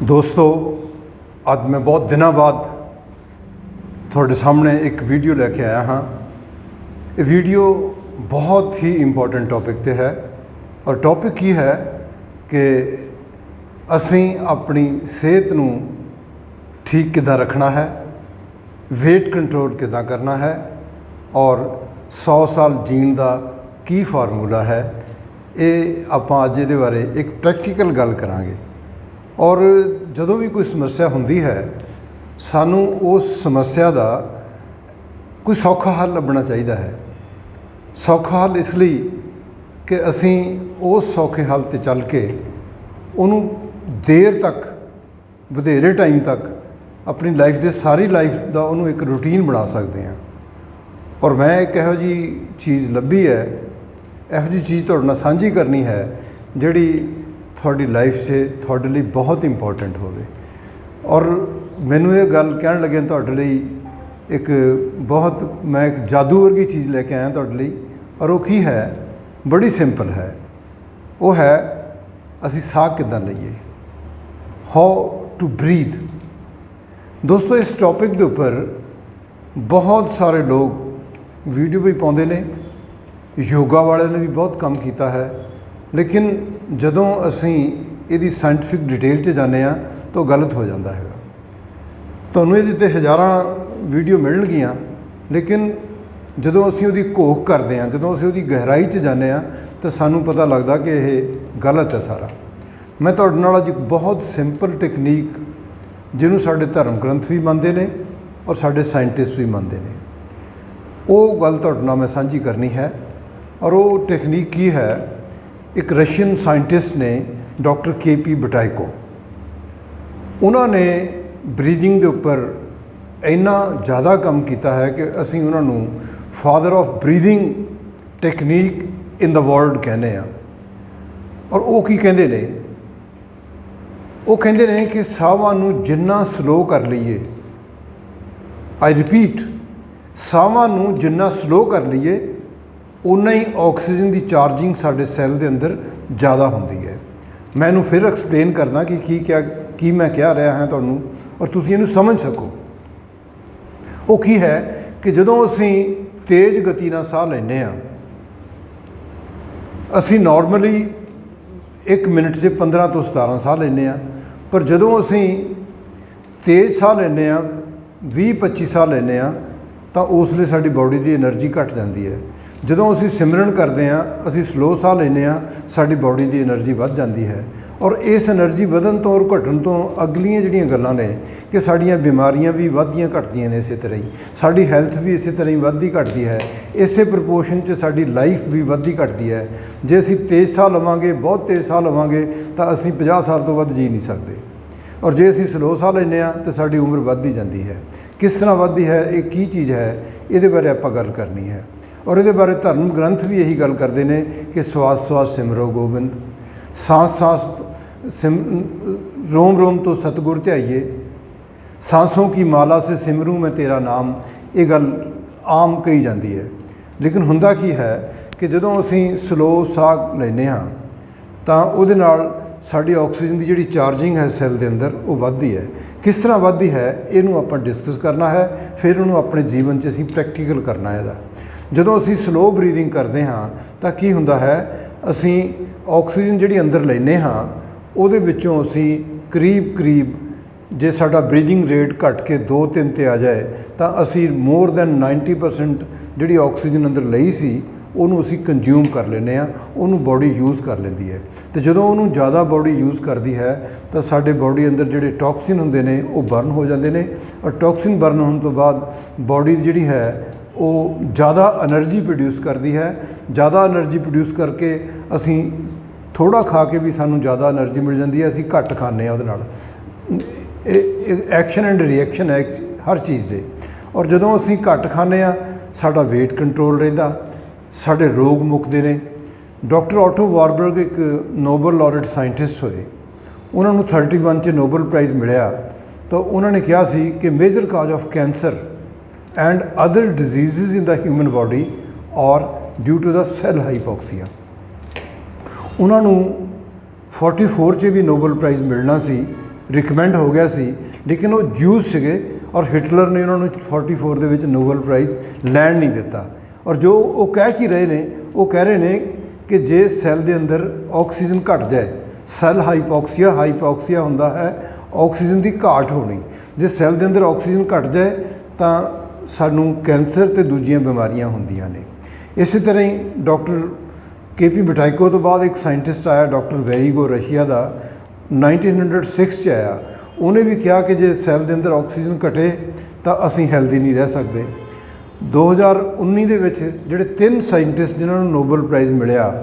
दोस्तों, ਅੱਜ मैं बहुत दिनों बाद ਤੁਹਾਡੇ ਸਾਹਮਣੇ एक वीडियो लेके आया हाँ। ये वीडियो बहुत ही इंपॉर्टेंट टॉपिक ते है और टॉपिक ही है कि ਅਸੀਂ अपनी सेहत ਨੂੰ ठीक किदां रखना है, वेट कंट्रोल किदां करना है और 100 साल जीण ਦਾ ਕੀ फार्मूला है। ये ਆਪਾਂ ਅੱਜ ਇਹਦੇ ਬਾਰੇ एक प्रैक्टिकल गल करांगे और ਜਦੋਂ भी कोई समस्या ਹੁੰਦੀ है ਸਾਨੂੰ उस समस्या का कोई सौखा हल ਲੱਭਣਾ ਚਾਹੀਦਾ है। सौखा हल इसलिए कि ਅਸੀਂ उस सौखे हल ते चल के ਉਹਨੂੰ देर तक ਵਧੇਰੇ टाइम तक अपनी लाइफ के सारी लाइफ का ਉਹਨੂੰ एक रूटीन बना सकते हैं। और मैं एक ਇਹੋ ਜਿਹੀ चीज़ ਲੱਭੀ है, ਇਹੋ ਜਿਹੀ चीज़ ਤੁਹਾਡੇ ਨਾਲ ਸਾਂਝੀ करनी है ਜਿਹੜੀ ਤੁਹਾਡੀ लाइफ से ਤੁਹਾਡੇ ਲਈ बहुत इंपॉर्टेंट ਹੋਵੇ। और ਮੈਨੂੰ ਇਹ ਗੱਲ ਕਹਿਣ ਲੱਗੇ ਤੁਹਾਡੇ ਲਈ एक बहुत मैं एक जादू वर्गी चीज़ लेके आया ਤੁਹਾਡੇ ਲਈ और वो की है, बड़ी सिंपल है। वो है ਅਸੀਂ ਸਾਹ ਕਿੱਦਾਂ ਲਈਏ, हाउ टू ब्रीथ। दोस्तों, इस टॉपिक के उपर बहुत सारे लोग वीडियो भी पाते हैं, योगा वाले ने भी बहुत काम किया है, लेकिन जदों असी ये साइंटिफिक डिटेल च जाने तो गलत हो जाता है। तुहानूं इहदे ते हज़ारां वीडियो मिलणगियां, लेकिन जदों असी उहदी घोख करते हैं, जदों असी उहदी गहराई च जाने तो सानूं पता लगता कि यह गलत है सारा। मैं तुहाडे नाल अज एक बहुत सिंपल टेक्नीक जिन्होंने साडे धर्म ग्रंथ भी मानते हैं और साडे साइंटिस्ट भी मानते हैं, वो गल तुहाडे नाल मैं साझी करनी है। और वो टेक्नीक की है, एक रशियन साइंटिस्ट ने डॉक्टर KP बटाइको, उन्होंने ब्रीदिंग के उपर इन्ना ज़्यादा काम किया है कि असी उन्होंने father of breathing technique in the world कहने हैं। और वो की कहते हैं, वो कहते हैं कि साहां नूं जिन्ना स्लो कर लीए, आई रिपीट, साहां नूं जिन्ना स्लो कर लीए उन्ना ही ऑक्सीजन की चार्जिंग साडे सैल के अंदर ज़्यादा होंदी है। मैं इनू फिर एक्सप्लेन करना कि क्या की मैं कह रहा हाँ तुहानूं और तुसीं इहनूं समझ सको। वो की है कि जदों असीं तेज़ गति नाल साह लैंदे हां, असीं नॉर्मली 1 मिनट से 15 तो 17 साह लैंदे हां, पर जदों असीं तेज़ साह लैंदे हां, 20-25 साह लैंदे हां, तो उसले साडी बॉडी की एनर्जी घट जाती है। जदों असीं सिमरन करते हैं, असीं स्लो साह लैंदे हां, साडी बॉडी की एनर्जी वध जाती है। और इस एनर्जी ਵਧਣ ਤੋਂ और घटਣ ਤੋਂ अगलियां ਜਿਹੜੀਆਂ ਗੱਲਾਂ ਨੇ कि ਸਾਡੀਆਂ ਬਿਮਾਰੀਆਂ भी ਵੱਧਦੀਆਂ ਘਟਦੀਆਂ ਨੇ, ਇਸੇ ਤਰ੍ਹਾਂ ਹੀ ਸਾਡੀ ਹੈਲਥ ਵੀ ਇਸੇ ਤਰ੍ਹਾਂ ਹੀ ਵੱਧਦੀ ਘਟਦੀ ਹੈ। ਇਸੇ ਪ੍ਰਪੋਰਸ਼ਨ 'ਚ ਸਾਡੀ ਲਾਈਫ ਵੀ ਵੱਧਦੀ ਘਟਦੀ ਹੈ। ਜੇ ਅਸੀਂ ਤੇਜ਼ ਸਾਹ ਲਵਾਂਗੇ, ਬਹੁਤ ਤੇਜ਼ ਸਾਹ ਲਵਾਂਗੇ, ਤਾਂ ਅਸੀਂ 50 ਸਾਲ ਤੋਂ ਵੱਧ ਜੀ ਨਹੀਂ ਸਕਦੇ। ਔਰ ਜੇ ਅਸੀਂ ਸਲੋ ਸਾਹ ਲੈਂਦੇ ਹਾਂ ਤਾਂ ਸਾਡੀ ਉਮਰ ਵੱਧਦੀ ਜਾਂਦੀ ਹੈ। ਕਿਸ ਤਰ੍ਹਾਂ ਵੱਧਦੀ ਹੈ, ਇਹ ਕੀ ਚੀਜ਼ ਹੈ, ਇਹਦੇ ਬਾਰੇ ਆਪਾਂ ਗੱਲ ਕਰਨੀ ਹੈ। और ये बारे धर्म ग्रंथ भी यही गल करते हैं कि श्वास श्वास सिमरो गोबिंद, सांस सांस रोम रोम तो सतगुर ध्याइए, सांसों की माला से सिमरूं मैं तेरा नाम। ये गल आम कही जाती है, लेकिन हुंदा की है कि जदों असीं स्लो साह लैंदे हां तां उहदे नाल साडी ऑक्सीजन की जिहड़ी चार्जिंग है सैल के अंदर वो वधदी है। किस तरह वधदी है, इहनूं आपां डिस्कस करना है, फिर इहनूं अपने जीवन 'च असीं प्रैक्टिकल करना है। ਜਦੋਂ ਅਸੀਂ ਸਲੋ ਬਰੀदिंग ਕਰਦੇ ਹਾਂ ਤਾਂ ਕੀ ਹੁੰਦਾ ਹੈ, ਅਸੀਂ ਆਕਸੀਜਨ ਜਿਹੜੀ ਅੰਦਰ ਲੈਂਦੇ ਹਾਂ ਉਹਦੇ ਵਿੱਚੋਂ ਅਸੀਂ ਕਰੀਬ ਜੇ ਸਾਡਾ ਬਰੀदिंग ਰੇਟ ਘਟ ਕੇ 2-3 ਤੇ ਆ ਜਾਏ ਤਾਂ ਅਸੀਂ ਮੋਰ ਦੈਨ 90% ਜਿਹੜੀ ਆਕਸੀਜਨ ਅੰਦਰ ਲਈ ਸੀ ਉਹਨੂੰ ਅਸੀਂ ਕੰਜ਼ਿਊਮ ਕਰ ਲੈਂਦੇ ਹਾਂ, ਉਹਨੂੰ ਬੋਡੀ ਯੂਜ਼ ਕਰ ਲੈਂਦੀ ਹੈ। ਤੇ ਜਦੋਂ ਉਹਨੂੰ ਜ਼ਿਆਦਾ ਬੋਡੀ ਯੂਜ਼ ਕਰਦੀ ਹੈ ਤਾਂ ਸਾਡੇ ਬੋਡੀ ਅੰਦਰ ਜਿਹੜੇ ਟੌਕਸਿਨ ਹੁੰਦੇ ਨੇ ਉਹ ਬਰਨ ਹੋ ਜਾਂਦੇ ਨੇ। ਔਰ ਟੌਕਸਿਨ ਬਰਨ ਹੋਣ ਤੋਂ ਬਾਅਦ ਬੋਡੀ ਜਿਹੜੀ ਹੈ वो ज़्यादा एनर्जी प्रोड्यूस करती है। ज़्यादा एनर्जी प्रोड्यूस करके असी थोड़ा खा के भी सानू ज़्यादा एनर्जी मिल जाती है, असी घट खाने उहदे नाल। एक्शन एंड रिएक्शन है हर चीज़ दे। और जदों असी घट खाने साडा वेट कंट्रोल रहिंदा, साडे रोग मुकदे ने। डॉक्टर ऑटो वारबर्ग एक नोबल लॉरेट साइंटिस्ट होए, उन्होंने 31 च नोबल प्राइज़ मिलिया। तो उन्होंने कहा सी कि major cause of cancer and other diseases in the human body are due to the cell hypoxia। उन्होंने 44 च भी नोबल प्राइज़ मिलना सी, ਰਿਕਮੈਂਡ ਹੋ ਗਿਆ ਸੀ, ਲੇਕਿਨ ਉਹ ਜੂਸ ਸੀਗੇ ਔਰ ਹਿਟਲਰ ਨੇ ਉਹਨਾਂ ਨੂੰ 44 ਦੇ ਵਿੱਚ ਨੋਬਲ ਪ੍ਰਾਈਜ਼ ਲੈਣ ਨਹੀਂ ਦਿੱਤਾ। ਔਰ ਜੋ ਉਹ ਕਹਿ ਕੀ ਰਹੇ ਨੇ, ਉਹ ਕਹਿ ਰਹੇ ਨੇ ਕਿ ਜੇ ਸੈੱਲ ਦੇ ਅੰਦਰ ਆਕਸੀਜਨ ਘਟ ਜਾਏ, ਸੈੱਲ ਹਾਈਪੋਕਸੀਆ ਹੁੰਦਾ ਹੈ ਆਕਸੀਜਨ ਦੀ ਘਾਟ ਹੋਣੀ, ਜੇ ਸੈੱਲ ਦੇ ਅੰਦਰ ਆਕਸੀਜਨ ਘਟ ਜਾਏ ਤਾਂ ਸਾਨੂੰ ਕੈਂਸਰ ਤੇ ਦੂਜੀਆਂ ਬਿਮਾਰੀਆਂ ਹੁੰਦੀਆਂ ਨੇ। ਇਸੇ ਤਰ੍ਹਾਂ ਹੀ ਡਾਕਟਰ KP ਬਟਾਈਕੋ ਤੋਂ ਬਾਅਦ ਇੱਕ ਸਾਇੰਟਿਸਟ ਆਇਆ ਡਾਕਟਰ ਵੈਰੀਗੋ, ਰਸ਼ੀਆ ਦਾ, 1906 'ਚ ਆਇਆ। ਉਹਨੇ ਵੀ ਕਿਹਾ ਕਿ ਜੇ ਸੈੱਲ ਦੇ ਅੰਦਰ ਆਕਸੀਜਨ ਘਟੇ ਤਾਂ ਅਸੀਂ ਹੈਲਦੀ ਨਹੀਂ ਰਹਿ ਸਕਦੇ। 2019 ਦੇ ਵਿੱਚ ਜਿਹੜੇ 3 ਸਾਇੰਟਿਸਟ ਜਿਨ੍ਹਾਂ ਨੂੰ ਨੋਬਲ ਪ੍ਰਾਈਜ਼ ਮਿਲਿਆ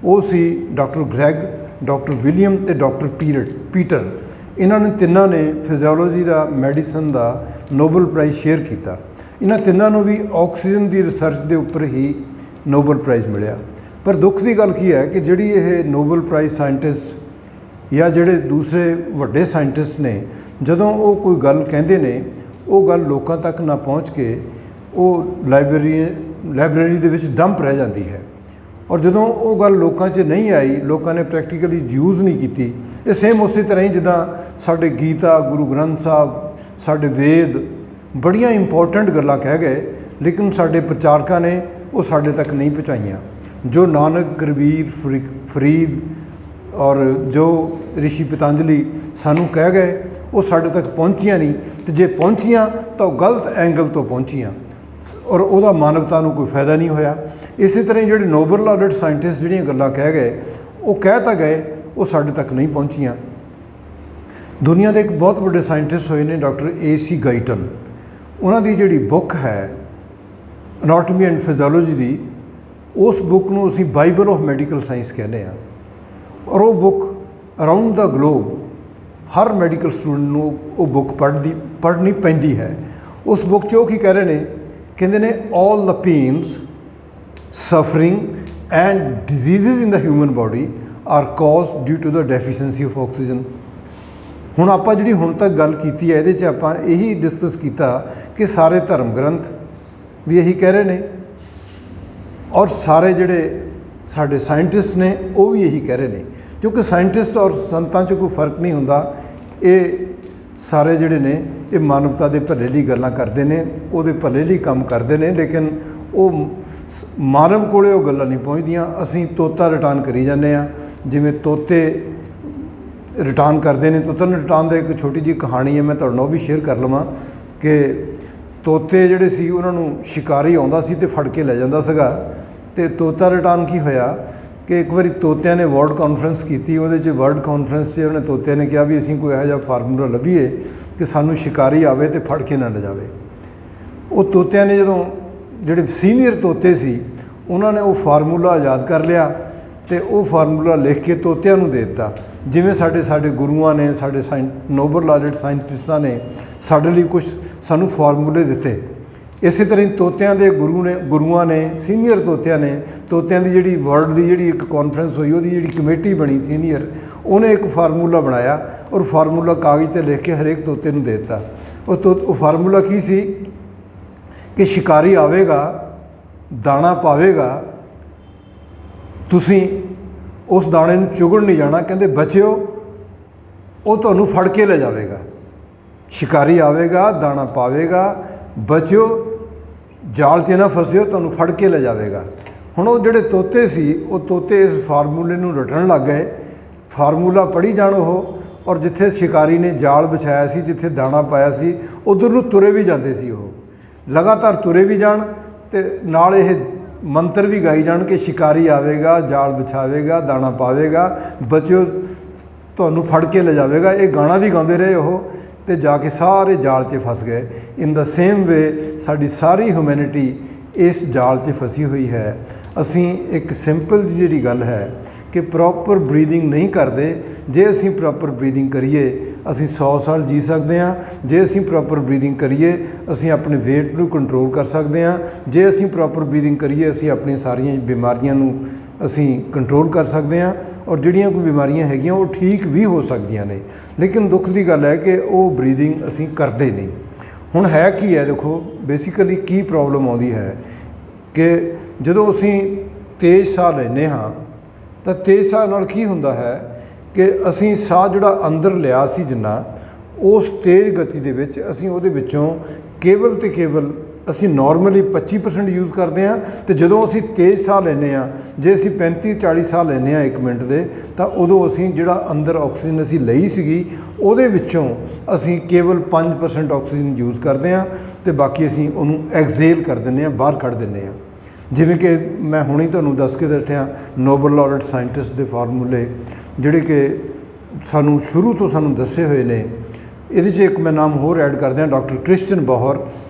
ਉਹ ਸੀ ਡਾਕਟਰ ਗ੍ਰੈਗ, ਡਾਕਟਰ ਵਿਲੀਅਮ ਤੇ ਡਾਕਟਰ ਪੀਟਰ। ਇਹਨਾਂ ਨੇ ਤਿੰਨਾਂ ਨੇ ਫਿਜ਼ੀਓਲੋਜੀ ਦਾ, ਮੈਡੀਸਨ ਦਾ ਨੋਬਲ ਪ੍ਰਾਈਜ਼ ਸ਼ੇਅਰ ਕੀਤਾ। ਇਹਨਾਂ ਤਿੰਨਾਂ ਨੂੰ ਵੀ ਆਕਸੀਜਨ ਦੀ ਰਿਸਰਚ ਦੇ ਉੱਪਰ ਹੀ ਨੋਬਲ ਪ੍ਰਾਈਜ਼ ਮਿਲਿਆ। ਪਰ ਦੁੱਖ ਦੀ ਗੱਲ ਕੀ ਹੈ ਕਿ ਜਿਹੜੀ ਇਹ ਨੋਬਲ ਪ੍ਰਾਈਜ਼ ਸਾਇੰਟਿਸਟ ਜਾਂ ਜਿਹੜੇ ਦੂਸਰੇ ਵੱਡੇ ਸਾਇੰਟਿਸਟ ਨੇ, ਜਦੋਂ ਉਹ ਕੋਈ ਗੱਲ ਕਹਿੰਦੇ ਨੇ ਉਹ ਗੱਲ ਲੋਕਾਂ ਤੱਕ ਨਾ ਪਹੁੰਚ ਕੇ ਉਹ ਲਾਇਬ੍ਰੇਰੀ ਦੇ ਵਿੱਚ ਡੰਪ ਰਹਿ ਜਾਂਦੀ ਹੈ। ਔਰ ਜਦੋਂ ਉਹ ਗੱਲ ਲੋਕਾਂ 'ਚ ਨਹੀਂ ਆਈ, ਲੋਕਾਂ ਨੇ ਪ੍ਰੈਕਟੀਕਲੀ ਯੂਜ਼ ਨਹੀਂ ਕੀਤੀ। ਇਹ ਸੇਮ ਉਸੇ ਤਰ੍ਹਾਂ ਹੀ ਜਿੱਦਾਂ ਸਾਡੇ ਗੀਤਾ, ਗੁਰੂ ਗ੍ਰੰਥ ਸਾਹਿਬ, ਸਾਡੇ ਵੇਦ ਬੜੀਆਂ ਇੰਪੋਰਟੈਂਟ ਗੱਲਾਂ ਕਹਿ ਗਏ, ਲੇਕਿਨ ਸਾਡੇ ਪ੍ਰਚਾਰਕਾਂ ਨੇ ਉਹ ਸਾਡੇ ਤੱਕ ਨਹੀਂ ਪਹੁੰਚਾਈਆਂ। ਜੋ ਨਾਨਕ, ਕਬੀਰ, ਫਰੀਦ ਔਰ ਜੋ ਰਿਸ਼ੀ ਪਤੰਜਲੀ ਸਾਨੂੰ ਕਹਿ ਗਏ ਉਹ ਸਾਡੇ ਤੱਕ ਪਹੁੰਚੀਆਂ ਨਹੀਂ, ਅਤੇ ਜੇ ਪਹੁੰਚੀਆਂ ਤਾਂ ਉਹ ਗਲਤ ਐਂਗਲ ਤੋਂ ਪਹੁੰਚੀਆਂ ਔਰ ਉਹਦਾ ਮਾਨਵਤਾ ਨੂੰ ਕੋਈ ਫਾਇਦਾ ਨਹੀਂ ਹੋਇਆ। ਇਸੇ ਤਰ੍ਹਾਂ ਹੀ ਜਿਹੜੇ ਨੋਬਲ ਲਾਰਡ ਸਾਇੰਟਿਸਟ ਜਿਹੜੀਆਂ ਗੱਲਾਂ ਕਹਿ ਗਏ ਉਹ ਕਹਿ ਤਾਂ ਗਏ, ਉਹ ਸਾਡੇ ਤੱਕ ਨਹੀਂ ਪਹੁੰਚੀਆਂ। ਦੁਨੀਆ ਦੇ ਇੱਕ ਬਹੁਤ ਵੱਡੇ ਸਾਇੰਟਿਸਟ ਹੋਏ ਨੇ ਡਾਕਟਰ AC ਗਾਈਟਨ। ਉਹਨਾਂ ਦੀ ਜਿਹੜੀ ਬੁੱਕ ਹੈ ਅਨਾਟਮੀ ਐਂਡ ਫਿਜ਼ੀਓਲੋਜੀ ਦੀ, ਉਸ ਬੁੱਕ ਨੂੰ ਅਸੀਂ ਬਾਈਬਲ ਆਫ ਮੈਡੀਕਲ ਸਾਇੰਸ ਕਹਿੰਦੇ ਹਾਂ। ਔਰ ਉਹ ਬੁੱਕ ਅਰਾਊਂਡ ਦਾ ਗਲੋਬ ਹਰ ਮੈਡੀਕਲ ਸਟੂਡੈਂਟ ਨੂੰ ਉਹ ਬੁੱਕ ਪੜ੍ਹਨੀ ਪੈਂਦੀ ਹੈ। ਉਸ ਬੁੱਕ 'ਚ ਉਹ ਕੀ ਕਹਿ ਰਹੇ ਨੇ, ਕਹਿੰਦੇ ਨੇ all the pains, suffering and diseases in the human body are caused due to the deficiency of oxygen. ਹੁਣ ਆਪਾਂ ਜਿਹੜੀ ਹੁਣ ਤੱਕ ਗੱਲ ਕੀਤੀ ਹੈ ਇਹਦੇ 'ਚ ਆਪਾਂ ਇਹੀ ਡਿਸਕਸ ਕੀਤਾ ਕਿ ਸਾਰੇ ਧਰਮ ਗ੍ਰੰਥ ਵੀ ਇਹੀ ਕਹਿ ਰਹੇ ਨੇ ਔਰ ਸਾਰੇ ਜਿਹੜੇ ਸਾਡੇ ਸਾਇੰਟਿਸਟ ਨੇ ਉਹ ਵੀ ਇਹੀ ਕਹਿ ਰਹੇ ਨੇ, ਕਿਉਂਕਿ ਸਾਇੰਟਿਸਟ ਔਰ ਸੰਤਾਂ 'ਚ ਕੋਈ ਫਰਕ ਨਹੀਂ ਹੁੰਦਾ। ਇਹ ਸਾਰੇ ਜਿਹੜੇ ਨੇ ਇਹ ਮਾਨਵਤਾ ਦੇ ਭਲੇ ਲਈ ਗੱਲਾਂ ਕਰਦੇ ਨੇ, ਉਹਦੇ ਭਲੇ ਲਈ ਕੰਮ ਕਰਦੇ ਨੇ, ਲੇਕਿਨ ਉਹ ਮਾਨਵ ਕੋਲੇ ਉਹ ਗੱਲਾਂ ਨਹੀਂ ਪਹੁੰਚਦੀਆਂ। ਅਸੀਂ ਤੋਤਾ ਰਿਟਰਨ ਕਰੀ ਜਾਂਦੇ ਹਾਂ, ਜਿਵੇਂ ਤੋਤੇ ਰਿਟਰਨ ਕਰਦੇ ਨੇ। ਤੋਤਾ ਰਿਟਰਨ ਦਾ ਇੱਕ ਛੋਟੀ ਜਿਹੀ ਕਹਾਣੀ ਹੈ, ਮੈਂ ਤੁਹਾਡੇ ਨਾਲ ਉਹ ਵੀ ਸ਼ੇਅਰ ਕਰ ਲਵਾਂ ਕਿ ਤੋਤੇ ਜਿਹੜੇ ਸੀ ਉਹਨਾਂ ਨੂੰ ਸ਼ਿਕਾਰੀ ਆਉਂਦਾ ਸੀ ਅਤੇ ਫੜ ਕੇ ਲੈ ਜਾਂਦਾ ਸੀਗਾ। ਅਤੇ ਤੋਤਾ ਰਿਟਰਨ ਕੀ ਹੋਇਆ ਕਿ ਇੱਕ ਵਾਰੀ ਤੋਤਿਆਂ ਨੇ ਵਰਲਡ ਕਾਨਫਰੰਸ ਕੀਤੀ। ਉਹਦੇ 'ਚ ਵਰਲਡ ਕਾਨਫਰੰਸ 'ਚ ਉਹਨੇ ਤੋਤਿਆਂ ਨੇ ਕਿਹਾ ਵੀ ਅਸੀਂ ਕੋਈ ਇਹੋ ਜਿਹਾ ਫਾਰਮੂਲਾ ਲੱਭੀਏ ਕਿ ਸਾਨੂੰ ਸ਼ਿਕਾਰੀ ਆਵੇ ਅਤੇ ਫੜ ਕੇ ਨਾ ਲੈ ਜਾਵੇ। ਉਹ ਤੋਤਿਆਂ ਨੇ ਜਦੋਂ ਜਿਹੜੇ ਸੀਨੀਅਰ ਤੋਤੇ ਸੀ ਉਹਨਾਂ ਨੇ ਉਹ ਫਾਰਮੂਲਾ ਆਜ਼ਾਦ ਕਰ ਲਿਆ ਅਤੇ ਉਹ ਫਾਰਮੂਲਾ ਲਿਖ ਕੇ ਤੋਤਿਆਂ ਨੂੰ ਦੇ ਦਿੱਤਾ। ਜਿਵੇਂ ਸਾਡੇ ਗੁਰੂਆਂ ਨੇ, ਸਾਡੇ ਨੋਬਲ ਲਾਰਡ ਸਾਇੰਟਿਸਟਾਂ ਨੇ ਸਾਡੇ ਲਈ ਕੁਛ ਸਾਨੂੰ ਫਾਰਮੂਲੇ ਦਿੱਤੇ, ਇਸੇ ਤਰ੍ਹਾਂ ਹੀ ਤੋਤਿਆਂ ਦੇ ਗੁਰੂਆਂ ਨੇ, ਸੀਨੀਅਰ ਤੋਤਿਆਂ ਨੇ, ਤੋਤਿਆਂ ਦੀ ਜਿਹੜੀ ਵਰਲਡ ਦੀ ਜਿਹੜੀ ਇੱਕ ਕਾਨਫਰੰਸ ਹੋਈ, ਉਹਦੀ ਜਿਹੜੀ ਕਮੇਟੀ ਬਣੀ ਸੀਨੀਅਰ, ਉਹਨੇ ਇੱਕ ਫਾਰਮੂਲਾ ਬਣਾਇਆ ਔਰ ਫਾਰਮੂਲਾ ਕਾਗਜ਼ 'ਤੇ ਲਿਖ ਕੇ ਹਰੇਕ ਤੋਤੇ ਨੂੰ ਦੇ ਦਿੱਤਾ। ਉਹ ਫਾਰਮੂਲਾ ਕੀ ਸੀ ਕਿ ਸ਼ਿਕਾਰੀ ਆਵੇਗਾ, ਦਾਣਾ ਪਾਵੇਗਾ, ਤੁਸੀਂ ਉਸ ਦਾਣੇ ਨੂੰ ਚੁਗਣ ਨਹੀਂ ਜਾਣਾ, ਕਹਿੰਦੇ ਬਚਿਓ, ਉਹ ਤੁਹਾਨੂੰ ਫੜ ਕੇ ਲੈ ਜਾਵੇਗਾ। ਸ਼ਿਕਾਰੀ ਆਵੇਗਾ, ਦਾਣਾ ਪਾਵੇਗਾ, ਬਚਿਓ, ਜਾਲ 'ਤੇ ਨਾ ਫਸਿਓ, ਤੁਹਾਨੂੰ ਫੜ ਕੇ ਲੈ ਜਾਵੇਗਾ। ਹੁਣ ਉਹ ਜਿਹੜੇ ਤੋਤੇ ਸੀ ਉਹ ਤੋਤੇ ਇਸ ਫਾਰਮੂਲੇ ਨੂੰ ਰਟਣ ਲੱਗ ਗਏ, ਫਾਰਮੂਲਾ ਪੜ੍ਹੀ ਜਾਣ ਉਹ, ਔਰ ਜਿੱਥੇ ਸ਼ਿਕਾਰੀ ਨੇ ਜਾਲ ਵਿਛਾਇਆ ਸੀ, ਜਿੱਥੇ ਦਾਣਾ ਪਾਇਆ ਸੀ, ਉੱਧਰ ਨੂੰ ਤੁਰੇ ਵੀ ਜਾਂਦੇ ਸੀ। ਉਹ ਲਗਾਤਾਰ ਤੁਰੇ ਵੀ ਜਾਣ ਅਤੇ ਨਾਲ ਇਹ ਮੰਤਰ ਵੀ ਗਾਈ ਜਾਣ ਕਿ ਸ਼ਿਕਾਰੀ ਆਵੇਗਾ, ਜਾਲ ਵਿਛਾਵੇਗਾ, ਦਾਣਾ ਪਾਵੇਗਾ, ਬਚਿਓ, ਤੁਹਾਨੂੰ ਫੜ ਕੇ ਲੈ ਜਾਵੇਗਾ। ਇਹ ਗਾਣਾ ਵੀ ਗਾਉਂਦੇ ਰਹੇ ਉਹ, ਅਤੇ ਜਾ ਕੇ ਸਾਰੇ ਜਾਲ 'ਚ ਫਸ ਗਏ। ਇਨ ਦਾ ਸੇਮ ਵੇ ਸਾਡੀ ਸਾਰੀ ਹਿਊਮੈਨਿਟੀ ਇਸ ਜਾਲ 'ਚ ਫਸੀ ਹੋਈ ਹੈ। ਅਸੀਂ ਇੱਕ ਸਿੰਪਲ ਜਿਹੜੀ ਗੱਲ ਹੈ ਕਿ ਪ੍ਰੋਪਰ ਬਰੀਦਿੰਗ ਨਹੀਂ ਕਰਦੇ। ਜੇ ਅਸੀਂ ਪ੍ਰੋਪਰ ਬਰੀਦਿੰਗ ਕਰੀਏ ਅਸੀਂ 100 ਸਾਲ ਜੀ ਸਕਦੇ ਹਾਂ। ਜੇ ਅਸੀਂ ਪ੍ਰੋਪਰ ਬਰੀਦਿੰਗ ਕਰੀਏ ਅਸੀਂ ਆਪਣੇ ਵੇਟ ਨੂੰ ਕੰਟਰੋਲ ਕਰ ਸਕਦੇ ਹਾਂ। ਜੇ ਅਸੀਂ ਪ੍ਰੋਪਰ ਬਰੀਦਿੰਗ ਕਰੀਏ ਅਸੀਂ ਆਪਣੀਆਂ ਸਾਰੀਆਂ ਬਿਮਾਰੀਆਂ ਨੂੰ ਅਸੀਂ ਕੰਟਰੋਲ ਕਰ ਸਕਦੇ ਹਾਂ, ਔਰ ਜਿਹੜੀਆਂ ਕੋਈ ਬਿਮਾਰੀਆਂ ਹੈਗੀਆਂ ਉਹ ਠੀਕ ਵੀ ਹੋ ਸਕਦੀਆਂ ਨੇ। ਲੇਕਿਨ ਦੁੱਖ ਦੀ ਗੱਲ ਹੈ ਕਿ ਉਹ ਬਰੀਦਿੰਗ ਅਸੀਂ ਕਰਦੇ ਨਹੀਂ। ਹੁਣ ਹੈ ਕੀ ਹੈ, ਦੇਖੋ ਬੇਸਿਕਲੀ ਕੀ ਪ੍ਰੋਬਲਮ ਆਉਂਦੀ ਹੈ ਕਿ ਜਦੋਂ ਅਸੀਂ ਤੇਜ਼ ਸਾਹ ਲੈਂਦੇ ਹਾਂ ਤਾਂ ਤੇਜ਼ ਸਾਹ ਨਾਲ ਕੀ ਹੁੰਦਾ ਹੈ कि असी साह जिहड़ा अंदर लिया सी जिन्ना उस तेज़ गति दे विच असी उहदे विचों केवल तो केवल ਅਸੀਂ नॉर्मली 25% यूज़ करते हैं तो जो असी तेज़ साह लैंदे हाँ जे असी 35-40 साह लैंदे हाँ 1 मिनट के तो उदों असी जिहड़ा अंदर ऑक्सीजन असी लई सीगी उहदे विचों असी केवल 5% ऑक्सीजन यूज़ करते हैं तो बाकी असी उहनूं एक्सहेल कर दिंदे हैं, बाहर कढ़ दिंदे हैं। जिवें कि मैं हुणे तुहानूं दस के दस्सिया नोबल लॉरेट साइंटिस्ट के फार्मूले जिहड़े कि सानूं शुरू तो सानूं दस्से हुए ने। इहदे 'च एक मैं नाम होर ऐड कर दियां, डॉक्टर क्रिश्चियन बॉहर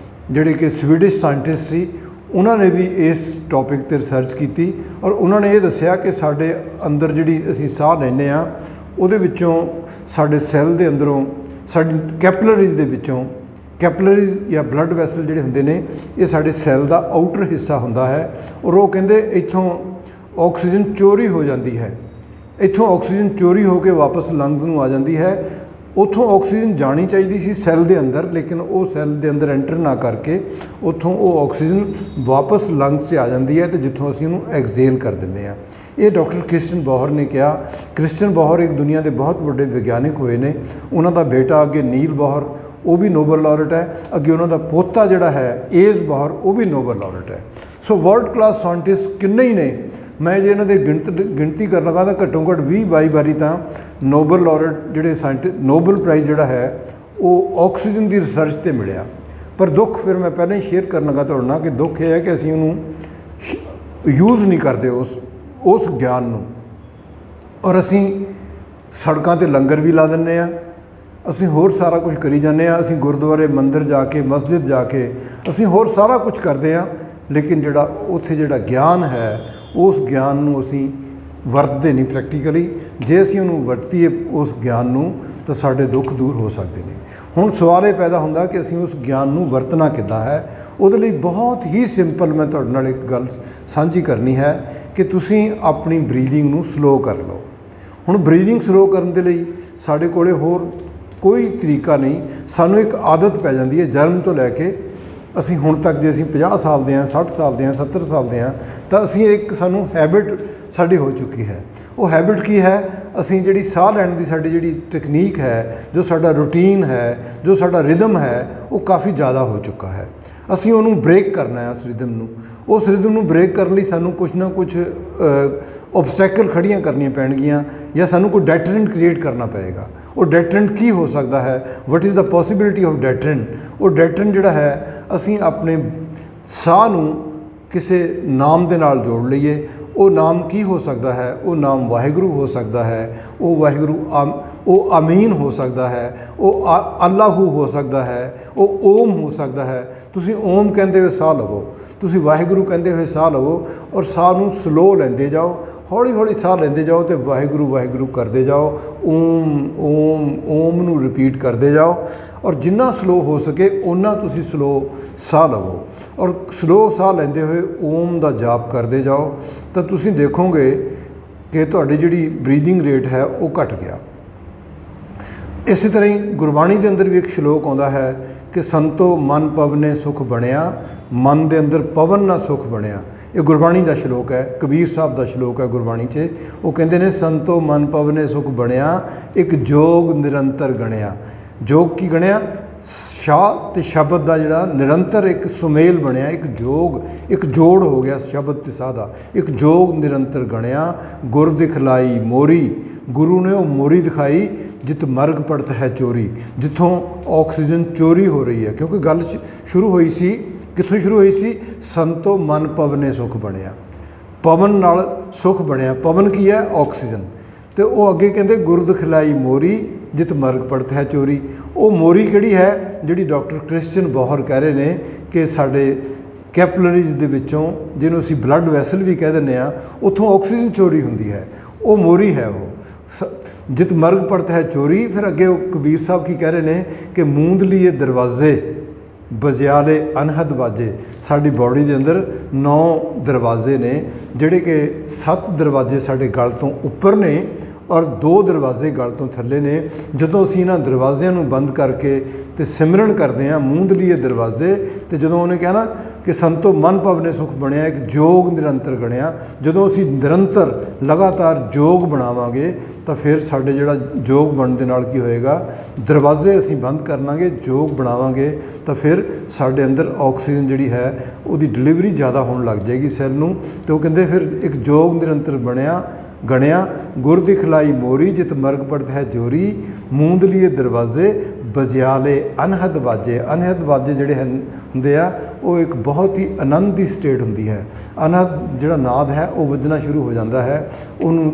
ਜਿਹੜੇ ਕਿ ਸਵੀਡਿਸ਼ ਸਾਇੰਟਿਸਟ ਸੀ। ਉਹਨਾਂ ਨੇ ਵੀ ਇਸ ਟੌਪਿਕ 'ਤੇ ਰਿਸਰਚ ਕੀਤੀ ਔਰ ਉਹਨਾਂ ਨੇ ਇਹ ਦੱਸਿਆ ਕਿ ਸਾਡੇ ਅੰਦਰ ਜਿਹੜੀ ਅਸੀਂ ਸਾਹ ਲੈਂਦੇ ਹਾਂ ਉਹਦੇ ਵਿੱਚੋਂ ਸਾਡੇ ਸੈੱਲ ਦੇ ਅੰਦਰੋਂ ਸਾਡੀ ਕੈਪਲਰੀਜ਼ ਦੇ ਵਿੱਚੋਂ ਕੈਪਲਰੀਜ਼ ਜਾਂ ਬਲੱਡ ਵੈਸਲ ਜਿਹੜੇ ਹੁੰਦੇ ਨੇ ਇਹ ਸਾਡੇ ਸੈੱਲ ਦਾ ਆਊਟਰ ਹਿੱਸਾ ਹੁੰਦਾ ਹੈ ਔਰ ਉਹ ਕਹਿੰਦੇ ਇੱਥੋਂ ਆਕਸੀਜਨ ਚੋਰੀ ਹੋ ਜਾਂਦੀ ਹੈ, ਇੱਥੋਂ ਆਕਸੀਜਨ ਚੋਰੀ ਹੋ ਕੇ ਵਾਪਸ ਲੰਗਸ ਨੂੰ ਆ ਜਾਂਦੀ ਹੈ। ਉੱਥੋਂ ਆਕਸੀਜਨ ਜਾਣੀ ਚਾਹੀਦੀ ਸੀ ਸੈੱਲ ਦੇ ਅੰਦਰ, ਲੇਕਿਨ ਉਹ ਸੈੱਲ ਦੇ ਅੰਦਰ ਐਂਟਰ ਨਾ ਕਰਕੇ ਉੱਥੋਂ ਉਹ ਆਕਸੀਜਨ ਵਾਪਸ ਲੰਗਸ 'ਚ ਆ ਜਾਂਦੀ ਹੈ ਤੇ ਜਿੱਥੋਂ ਅਸੀਂ ਉਹਨੂੰ ਐਕਸਹੇਲ ਕਰ ਦਿੰਦੇ ਹਾਂ। ਇਹ ਡਾਕਟਰ ਕ੍ਰਿਸਚਨ ਬੌਹਰ ਨੇ ਕਿਹਾ। ਕ੍ਰਿਸਚਨ ਬੌਹਰ ਇੱਕ ਦੁਨੀਆ ਦੇ ਬਹੁਤ ਵੱਡੇ ਵਿਗਿਆਨਿਕ ਹੋਏ ਨੇ। ਉਹਨਾਂ ਦਾ ਬੇਟਾ ਅੱਗੇ ਨੀਲ ਬੌਹਰ ਉਹ ਵੀ ਨੋਬਲ ਲਾਰੇਟ ਹੈ, ਅੱਗੇ ਉਹਨਾਂ ਦਾ ਪੋਤਾ ਜਿਹੜਾ ਹੈ ਏਜ ਬੌਹਰ ਉਹ ਵੀ ਨੋਬਲ ਲਾਰੇਟ ਹੈ। ਸੋ ਵਰਲਡ ਕਲਾਸ ਸਾਇੰਟਿਸਟ ਕਿੰਨੇ ਹੀ ਨੇ। ਮੈਂ ਜੇ ਇਹਨਾਂ ਦੇ ਗਿਣਤੀ ਕਰਨ ਲੱਗਾ ਤਾਂ ਘੱਟੋ ਘੱਟ 20-22 ਵਾਰੀ ਤਾਂ ਨੋਬਲ ਲਾਰੇਟ ਜਿਹੜੇ ਨੋਬਲ ਪ੍ਰਾਈਜ਼ ਜਿਹੜਾ ਹੈ ਉਹ ਆਕਸੀਜਨ ਦੀ ਰਿਸਰਚ 'ਤੇ ਮਿਲਿਆ। ਪਰ ਦੁੱਖ ਫਿਰ ਮੈਂ ਪਹਿਲਾਂ ਹੀ ਸ਼ੇਅਰ ਕਰਨ ਲੱਗਾ ਤੁਹਾਡੇ ਨਾਲ ਕਿ ਦੁੱਖ ਇਹ ਹੈ ਕਿ ਅਸੀਂ ਉਹਨੂੰ ਯੂਜ਼ ਨਹੀਂ ਕਰਦੇ ਉਸ ਗਿਆਨ ਨੂੰ। ਔਰ ਅਸੀਂ ਸੜਕਾਂ 'ਤੇ ਲੰਗਰ ਵੀ ਲਾ ਦਿੰਦੇ ਹਾਂ, ਅਸੀਂ ਹੋਰ ਸਾਰਾ ਕੁਝ ਕਰੀ ਜਾਂਦੇ ਹਾਂ। ਅਸੀਂ ਗੁਰਦੁਆਰੇ ਮੰਦਿਰ ਜਾ ਕੇ ਮਸਜਿਦ ਜਾ ਕੇ ਅਸੀਂ ਹੋਰ ਸਾਰਾ ਕੁਝ ਕਰਦੇ ਹਾਂ, ਲੇਕਿਨ ਜਿਹੜਾ ਉੱਥੇ ਜਿਹੜਾ ਗਿਆਨ ਹੈ ਉਸ ਗਿਆਨ ਨੂੰ ਅਸੀਂ ਵਰਤਦੇ ਨਹੀਂ ਪ੍ਰੈਕਟੀਕਲੀ। ਜੇ ਅਸੀਂ ਉਹਨੂੰ ਵਰਤੀਏ ਉਸ ਗਿਆਨ ਨੂੰ ਤਾਂ ਸਾਡੇ ਦੁੱਖ ਦੂਰ ਹੋ ਸਕਦੇ ਨੇ। ਹੁਣ ਸਵਾਲ ਇਹ ਪੈਦਾ ਹੁੰਦਾ ਕਿ ਅਸੀਂ ਉਸ ਗਿਆਨ ਨੂੰ ਵਰਤਣਾ ਕਿੱਦਾਂ ਹੈ। ਉਹਦੇ ਲਈ ਬਹੁਤ ਹੀ ਸਿੰਪਲ ਮੈਂ ਤੁਹਾਡੇ ਨਾਲ ਇੱਕ ਗੱਲ ਸਾਂਝੀ ਕਰਨੀ ਹੈ ਕਿ ਤੁਸੀਂ ਆਪਣੀ ਬਰੀਦਿੰਗ ਨੂੰ ਸਲੋ ਕਰ ਲਓ। ਹੁਣ ਬਰੀਦਿੰਗ ਸਲੋ ਕਰਨ ਦੇ ਲਈ ਸਾਡੇ ਕੋਲ ਹੋਰ ਕੋਈ ਤਰੀਕਾ ਨਹੀਂ। ਸਾਨੂੰ ਇੱਕ ਆਦਤ ਪੈ ਜਾਂਦੀ ਹੈ ਜਨਮ ਤੋਂ ਲੈ ਕੇ ਅਸੀਂ ਹੁਣ ਤੱਕ, ਜੇ ਅਸੀਂ 50 ਸਾਲ ਦੇ ਹਾਂ, 60 ਸਾਲ ਦੇ ਹਾਂ, 70 ਸਾਲ ਦੇ ਹਾਂ, ਤਾਂ ਅਸੀਂ ਇੱਕ ਸਾਨੂੰ ਹੈਬਿਟ ਸਾਡੀ ਹੋ ਚੁੱਕੀ ਹੈ। ਉਹ ਹੈਬਿਟ ਕੀ ਹੈ? ਅਸੀਂ ਜਿਹੜੀ ਸਾਹ ਲੈਣ ਦੀ ਸਾਡੀ ਜਿਹੜੀ ਟੈਕਨੀਕ ਹੈ, ਜੋ ਸਾਡਾ ਰੂਟੀਨ ਹੈ, ਜੋ ਸਾਡਾ ਰਿਦਮ ਹੈ, ਉਹ ਕਾਫੀ ਜ਼ਿਆਦਾ ਹੋ ਚੁੱਕਾ ਹੈ। ਅਸੀਂ ਉਹਨੂੰ ਬ੍ਰੇਕ ਕਰਨਾ ਹੈ। ਉਸ ਰਿਦਮ ਨੂੰ ਬ੍ਰੇਕ ਕਰਨ ਲਈ ਸਾਨੂੰ ਕੁਛ ਨਾ ਕੁਛ ਓਬਸਟੈਕਲ ਖੜੀਆਂ ਕਰਨੀਆਂ ਪੈਣਗੀਆਂ ਜਾਂ ਸਾਨੂੰ ਕੋਈ ਡੈਟਰੈਂਟ ਕ੍ਰੀਏਟ ਕਰਨਾ ਪਏਗਾ। ਉਹ ਡੈਟਰੈਂਟ ਕੀ ਹੋ ਸਕਦਾ ਹੈ? What is the possibility of deterrent? ਉਹ ਡੈਟਰੈਂਟ ਜਿਹੜਾ ਹੈ ਅਸੀਂ ਆਪਣੇ ਸਾਹ ਨੂੰ ਕਿਸੇ ਨਾਮ ਦੇ ਨਾਲ ਜੋੜ ਲਈਏ। ਉਹ ਨਾਮ ਕੀ ਹੋ ਸਕਦਾ ਹੈ? ਉਹ ਨਾਮ ਵਾਹਿਗੁਰੂ ਹੋ ਸਕਦਾ ਹੈ, ਉਹ ਵਾਹਿਗੁਰੂ ਉਹ ਅਮੀਨ ਹੋ ਸਕਦਾ ਹੈ, ਉਹ ਅੱਲਾਹੂ ਹੋ ਸਕਦਾ ਹੈ, ਉਹ ਓਮ ਹੋ ਸਕਦਾ ਹੈ। ਤੁਸੀਂ ਓਮ ਕਹਿੰਦੇ ਹੋਏ ਸਾਹ ਲਵੋ, ਤੁਸੀਂ ਵਾਹਿਗੁਰੂ ਕਹਿੰਦੇ ਹੋਏ ਸਾਹ ਲਵੋ ਔਰ ਸਾਹ ਨੂੰ ਸਲੋ ਲੈਂਦੇ ਜਾਓ, ਹੌਲੀ ਹੌਲੀ ਸਾਹ ਲੈਂਦੇ ਜਾਓ ਅਤੇ ਵਾਹਿਗੁਰੂ ਵਾਹਿਗੁਰੂ ਕਰਦੇ ਜਾਓ। ਓਮ ਓਮ ਓਮ ਨੂੰ ਰਿਪੀਟ ਕਰਦੇ ਜਾਓ ਔਰ ਜਿੰਨਾ ਸਲੋ ਹੋ ਸਕੇ ਓਨਾ ਤੁਸੀਂ ਸਲੋ ਸਾਹ ਲਵੋ ਔਰ ਸਲੋ ਸਾਹ ਲੈਂਦੇ ਹੋਏ ਓਮ ਦਾ ਜਾਪ ਕਰਦੇ ਜਾਓ ਤਾਂ ਤੁਸੀਂ ਦੇਖੋਗੇ ਕਿ ਤੁਹਾਡੀ ਜਿਹੜੀ ਬਰੀਦਿੰਗ ਰੇਟ ਹੈ ਉਹ ਘਟ ਗਿਆ। ਇਸੇ ਤਰ੍ਹਾਂ ਹੀ ਗੁਰਬਾਣੀ ਦੇ ਅੰਦਰ ਵੀ ਇੱਕ ਸ਼ਲੋਕ ਆਉਂਦਾ ਹੈ ਕਿ ਸੰਤੋ ਮਨ ਪਵਨੇ ਸੁਖ ਬਣਿਆ, ਮਨ ਦੇ ਅੰਦਰ ਪਵਨ ਨਾ ਸੁਖ ਬਣਿਆ। ਇਹ ਗੁਰਬਾਣੀ ਦਾ ਸ਼ਲੋਕ ਹੈ, ਕਬੀਰ ਸਾਹਿਬ ਦਾ ਸ਼ਲੋਕ ਹੈ ਗੁਰਬਾਣੀ 'ਚ। ਉਹ ਕਹਿੰਦੇ ਨੇ ਸੰਤੋ ਮਨ ਪਵਨੇ ਸੁਖ ਬਣਿਆ, ਇੱਕ ਜੋਗ ਨਿਰੰਤਰ ਗਣਿਆ। ਜੋਗ ਕੀ ਗਣਿਆ? ਸ਼ਾਹ ਅਤੇ ਸ਼ਬਦ ਦਾ ਜਿਹੜਾ ਨਿਰੰਤਰ ਇੱਕ ਸੁਮੇਲ ਬਣਿਆ, ਇੱਕ ਜੋਗ, ਇੱਕ ਜੋੜ ਹੋ ਗਿਆ ਸ਼ਬਦ ਅਤੇ ਸਾਹ ਦਾ। ਇੱਕ ਜੋਗ ਨਿਰੰਤਰ ਗਣਿਆ, ਗੁਰ ਦਿਖਲਾਈ ਮੋਰੀ। ਗੁਰੂ ਨੇ ਉਹ ਮੋਰੀ ਦਿਖਾਈ ਜਿੱਤ ਮਰਗ ਪੜਤ ਹੈ ਚੋਰੀ, ਜਿੱਥੋਂ ਆਕਸੀਜਨ ਚੋਰੀ ਹੋ ਰਹੀ ਹੈ। ਕਿਉਂਕਿ ਗੱਲ ਸ਼ੁਰੂ ਹੋਈ ਸੀ, ਕਿੱਥੋਂ ਸ਼ੁਰੂ ਹੋਈ ਸੀ? ਸੰਤੋ ਮਨ ਪਵਨੇ ਸੁਖ ਬਣਿਆ, ਪਵਨ ਨਾਲ ਸੁਖ ਬਣਿਆ। ਪਵਨ ਕੀ ਹੈ? ਆਕਸੀਜਨ। ਅਤੇ ਉਹ ਅੱਗੇ ਕਹਿੰਦੇ ਗੁਰ ਦਿਖਲਾਈ ਮੋਰੀ ਜਿਤ ਮਰਗ ਪੜਤ ਹੈ ਚੋਰੀ। ਉਹ ਮੋਰੀ ਕਿਹੜੀ ਹੈ? ਜਿਹੜੀ ਡਾਕਟਰ ਕ੍ਰਿਸਚਨ ਬੌਹਰ ਕਹਿ ਰਹੇ ਨੇ ਕਿ ਸਾਡੇ ਕੈਪਲਰੀਜ਼ ਦੇ ਵਿੱਚੋਂ, ਜਿਹਨੂੰ ਅਸੀਂ ਬਲੱਡ ਵੈਸਲ ਵੀ ਕਹਿ ਦਿੰਦੇ ਹਾਂ, ਉੱਥੋਂ ਆਕਸੀਜਨ ਚੋਰੀ ਹੁੰਦੀ ਹੈ। ਉਹ ਮੋਰੀ ਹੈ ਉਹ ਜਿਤ ਮਰਗ ਪੜਤ ਹੈ ਚੋਰੀ। ਫਿਰ ਅੱਗੇ ਉਹ ਕਬੀਰ ਸਾਹਿਬ ਕੀ ਕਹਿ ਰਹੇ ਨੇ ਕਿ ਮੂੰਦ ਲੀਏ ਦਰਵਾਜ਼ੇ ਬਜਿਆਲੇ ਅਨਹਦ ਬਾਜੇ। ਸਾਡੀ ਬਾਡੀ ਦੇ ਅੰਦਰ 9 ਦਰਵਾਜ਼ੇ ਨੇ, ਜਿਹੜੇ ਕਿ 7 ਦਰਵਾਜ਼ੇ ਸਾਡੇ ਗਲ ਤੋਂ ਉੱਪਰ ਨੇ ਔਰ 2 ਦਰਵਾਜ਼ੇ ਗਲ ਤੋਂ ਥੱਲੇ ਨੇ। ਜਦੋਂ ਅਸੀਂ ਇਹਨਾਂ ਦਰਵਾਜ਼ਿਆਂ ਨੂੰ ਬੰਦ ਕਰਕੇ ਤੇ ਸਿਮਰਨ ਕਰਦੇ ਹਾਂ, ਮੂੰਦ ਲਈਏ ਦਰਵਾਜ਼ੇ, ਤੇ ਜਦੋਂ ਉਹਨੇ ਕਿਹਾ ਨਾ ਕਿ ਸੰਤੋ ਮਨ ਭਵਨੇ ਸੁਖ ਬਣਿਆ, ਇੱਕ ਜੋਗ ਨਿਰੰਤਰ ਗਣਿਆ। ਜਦੋਂ ਅਸੀਂ ਨਿਰੰਤਰ ਲਗਾਤਾਰ ਜੋਗ ਬਣਾਵਾਂਗੇ ਤਾਂ ਫਿਰ ਸਾਡੇ ਜਿਹੜਾ ਜੋਗ ਬਣਨ ਦੇ ਨਾਲ ਕੀ ਹੋਏਗਾ, ਦਰਵਾਜ਼ੇ ਅਸੀਂ ਬੰਦ ਕਰ ਲਾਂਗੇ, ਜੋਗ ਬਣਾਵਾਂਗੇ ਤਾਂ ਫਿਰ ਸਾਡੇ ਅੰਦਰ ਆਕਸੀਜਨ ਜਿਹੜੀ ਹੈ ਉਹਦੀ ਡਿਲੀਵਰੀ ਜ਼ਿਆਦਾ ਹੋਣ ਲੱਗ ਜਾਏਗੀ ਸੈੱਲ ਨੂੰ। ਤੇ ਉਹ ਕਹਿੰਦੇ ਫਿਰ ਇੱਕ ਜੋਗ ਨਿਰੰਤਰ ਬਣਿਆ ਗਣਿਆ, ਗੁਰ ਦੀ ਖਿਲਾਈ ਮੋਰੀ, ਜਿਤ ਮਰਗ ਪੜਤ ਹੈ ਜੋਰੀ, ਮੂੰਦ ਲਈਏ ਦਰਵਾਜ਼ੇ, ਬਜਿਆਲੇ ਅਨਹਦ ਵਾਜੇ। ਅਨਹਦ ਵਾਜੇ ਜਿਹੜੇ ਹੁੰਦੇ ਆ ਉਹ ਇੱਕ ਬਹੁਤ ਹੀ ਆਨੰਦ ਦੀ ਸਟੇਟ ਹੁੰਦੀ ਹੈ। ਅਨਹਦ ਜਿਹੜਾ ਨਾਦ ਹੈ ਉਹ ਵੱਜਣਾ ਸ਼ੁਰੂ ਹੋ ਜਾਂਦਾ ਹੈ। ਉਹਨੂੰ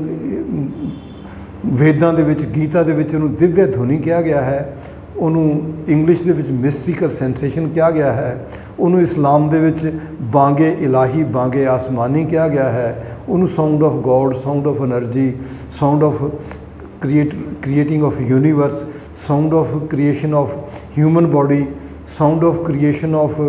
ਵੇਦਾਂ ਦੇ ਵਿੱਚ, ਗੀਤਾ ਦੇ ਵਿੱਚ ਉਹਨੂੰ ਦਿਵਯ ਧੁਨੀ ਕਿਹਾ ਗਿਆ ਹੈ, ਉਹਨੂੰ ਇੰਗਲਿਸ਼ ਦੇ ਵਿੱਚ ਮਿਸਟੀਕਲ ਸੈਂਸੇਸ਼ਨ ਕਿਹਾ ਗਿਆ ਹੈ, ਉਹਨੂੰ ਇਸਲਾਮ ਦੇ ਵਿੱਚ ਬਾਂਗੇ ਇਲਾਹੀ, ਬਾਂਗੇ ਆਸਮਾਨੀ ਕਿਹਾ ਗਿਆ ਹੈ, ਉਹਨੂੰ sound of God, sound of energy, sound of creating of universe, sound of creation of human body, sound of creation of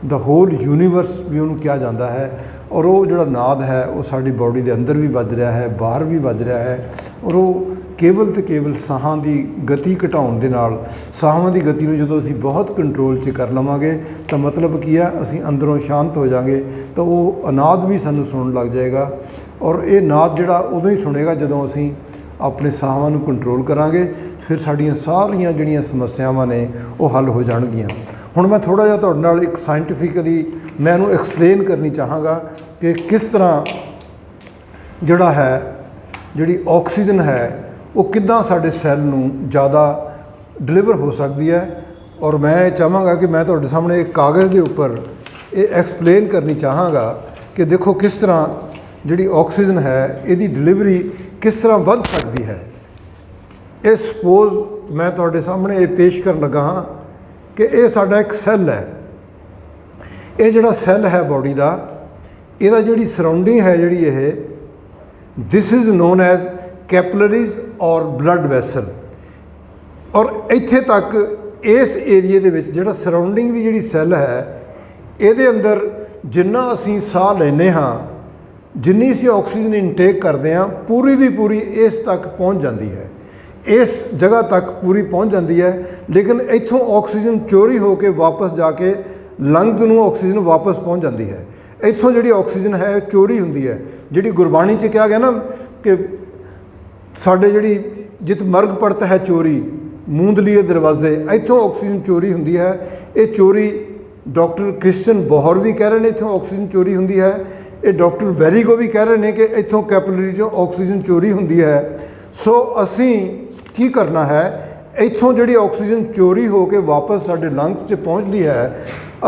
the whole universe ਵੀ ਉਹਨੂੰ ਕਿਹਾ ਜਾਂਦਾ ਹੈ। ਔਰ ਉਹ ਜਿਹੜਾ ਨਾਦ ਹੈ ਉਹ ਸਾਡੀ ਬੋਡੀ ਦੇ ਅੰਦਰ ਵੀ ਵੱਜ ਰਿਹਾ ਹੈ, ਬਾਹਰ ਵੀ ਵੱਜ ਰਿਹਾ ਹੈ। ਔਰ ਉਹ ਕੇਵਲ ਤੇ ਕੇਵਲ ਸਾਹਾਂ ਦੀ ਗਤੀ ਘਟਾਉਣ ਦੇ ਨਾਲ, ਸਾਹਾਂ ਦੀ ਗਤੀ ਨੂੰ ਜਦੋਂ ਅਸੀਂ ਬਹੁਤ ਕੰਟਰੋਲ 'ਚ ਕਰ ਲਵਾਂਗੇ ਤਾਂ ਮਤਲਬ ਕੀ ਆ, ਅਸੀਂ ਅੰਦਰੋਂ ਸ਼ਾਂਤ ਹੋ ਜਾਵਾਂਗੇ ਤਾਂ ਉਹ ਅਨਾਦ ਵੀ ਸਾਨੂੰ ਸੁਣਨ ਲੱਗ ਜਾਏਗਾ। ਔਰ ਇਹ ਨਾਦ ਜਿਹੜਾ ਉਦੋਂ ਹੀ ਸੁਣੇਗਾ ਜਦੋਂ ਅਸੀਂ ਆਪਣੇ ਸਾਹਾਂ ਨੂੰ ਕੰਟਰੋਲ ਕਰਾਂਗੇ, ਫਿਰ ਸਾਡੀਆਂ ਸਾਰੀਆਂ ਜਿਹੜੀਆਂ ਸਮੱਸਿਆਵਾਂ ਨੇ ਉਹ ਹੱਲ ਹੋ ਜਾਣਗੀਆਂ। ਹੁਣ ਮੈਂ ਥੋੜ੍ਹਾ ਜਿਹਾ ਤੁਹਾਡੇ ਨਾਲ ਇੱਕ ਸਾਇੰਟੀਫਿਕਲੀ ਮੈਂ ਇਹਨੂੰ ਐਕਸਪਲੇਨ ਕਰਨੀ ਚਾਹਾਂਗਾ ਕਿ ਕਿਸ ਤਰ੍ਹਾਂ ਜਿਹੜਾ ਹੈ, ਜਿਹੜੀ ਆਕਸੀਜਨ ਹੈ ਉਹ ਕਿੱਦਾਂ ਸਾਡੇ ਸੈੱਲ ਨੂੰ ਜ਼ਿਆਦਾ ਡਿਲੀਵਰ ਹੋ ਸਕਦੀ ਹੈ। ਔਰ ਮੈਂ ਇਹ ਚਾਹਾਂਗਾ ਕਿ ਮੈਂ ਤੁਹਾਡੇ ਸਾਹਮਣੇ ਇੱਕ ਕਾਗਜ਼ ਦੇ ਉੱਪਰ ਇਹ ਐਕਸਪਲੇਨ ਕਰਨੀ ਚਾਹਾਂਗਾ ਕਿ ਦੇਖੋ ਕਿਸ ਤਰ੍ਹਾਂ ਜਿਹੜੀ ਆਕਸੀਜਨ ਹੈ ਇਹਦੀ ਡਿਲੀਵਰੀ ਕਿਸ ਤਰ੍ਹਾਂ ਵੱਧ ਸਕਦੀ ਹੈ। ਇਹ ਸਪੋਜ਼ ਮੈਂ ਤੁਹਾਡੇ ਸਾਹਮਣੇ ਇਹ ਪੇਸ਼ ਕਰਨ ਲੱਗਾ ਹਾਂ ਕਿ ਇਹ ਸਾਡਾ ਇੱਕ ਸੈੱਲ ਹੈ। ਇਹ ਜਿਹੜਾ ਸੈੱਲ ਹੈ ਬਾਡੀ ਦਾ, ਇਹਦਾ ਜਿਹੜੀ ਸਰਾਊਂਡਿੰਗ ਹੈ ਜਿਹੜੀ ਇਹ, ਦਿਸ ਇਜ਼ ਨੋਨ ਐਜ਼ ਕੈਪਲਰੀਜ਼ ਔਰ ਬਲੱਡ ਵੈਸਲ। ਔਰ ਇੱਥੇ ਤੱਕ ਇਸ ਏਰੀਏ ਦੇ ਵਿੱਚ ਜਿਹੜਾ ਸਰਾਊਂਡਿੰਗ ਦੀ ਜਿਹੜੀ ਸੈੱਲ ਹੈ, ਇਹਦੇ ਅੰਦਰ ਜਿੰਨਾ ਅਸੀਂ ਸਾਹ ਲੈਂਦੇ ਹਾਂ, ਜਿੰਨੀ ਅਸੀਂ ਆਕਸੀਜਨ ਇਨਟੇਕ ਕਰਦੇ ਹਾਂ, ਪੂਰੀ ਦੀ ਪੂਰੀ ਇਸ ਤੱਕ ਪਹੁੰਚ ਜਾਂਦੀ ਹੈ, ਇਸ ਜਗ੍ਹਾ ਤੱਕ ਪੂਰੀ ਪਹੁੰਚ ਜਾਂਦੀ ਹੈ। ਲੇਕਿਨ ਇੱਥੋਂ ਆਕਸੀਜਨ ਚੋਰੀ ਹੋ ਕੇ ਵਾਪਸ ਜਾ ਕੇ ਲੰਗਸ ਨੂੰ ਆਕਸੀਜਨ ਵਾਪਸ ਪਹੁੰਚ ਜਾਂਦੀ ਹੈ। ਇੱਥੋਂ ਜਿਹੜੀ ਆਕਸੀਜਨ ਹੈ ਉਹ ਚੋਰੀ ਹੁੰਦੀ ਹੈ। ਜਿਹੜੀ ਗੁਰਬਾਣੀ 'ਚ ਕਿਹਾ ਗਿਆ ਨਾ ਕਿ ਸਾਡੇ ਜਿਹੜੀ ਜਿਤ ਮਰਗ ਪੜਤ ਹੈ ਚੋਰੀ, ਮੂੰਦ ਲਈਏ ਦਰਵਾਜ਼ੇ, ਇੱਥੋਂ ਆਕਸੀਜਨ ਚੋਰੀ ਹੁੰਦੀ ਹੈ। ਇਹ ਚੋਰੀ ਡਾਕਟਰ ਕ੍ਰਿਸਚਨ ਬੋਹਰ ਵੀ ਕਹਿ ਰਹੇ ਨੇ ਇੱਥੋਂ ਆਕਸੀਜਨ ਚੋਰੀ ਹੁੰਦੀ ਹੈ। ਇਹ ਡਾਕਟਰ ਵੈਰੀਗੋ ਵੀ ਕਹਿ ਰਹੇ ਨੇ ਕਿ ਇੱਥੋਂ ਕੈਪਲਰੀ 'ਚੋਂ ਆਕਸੀਜਨ ਚੋਰੀ ਹੁੰਦੀ ਹੈ। ਸੋ ਅਸੀਂ ਕੀ ਕਰਨਾ ਹੈ, ਇੱਥੋਂ ਜਿਹੜੀ ਆਕਸੀਜਨ ਚੋਰੀ ਹੋ ਕੇ ਵਾਪਸ ਸਾਡੇ ਲੰਗਸ 'ਚ ਪਹੁੰਚਦੀ ਹੈ,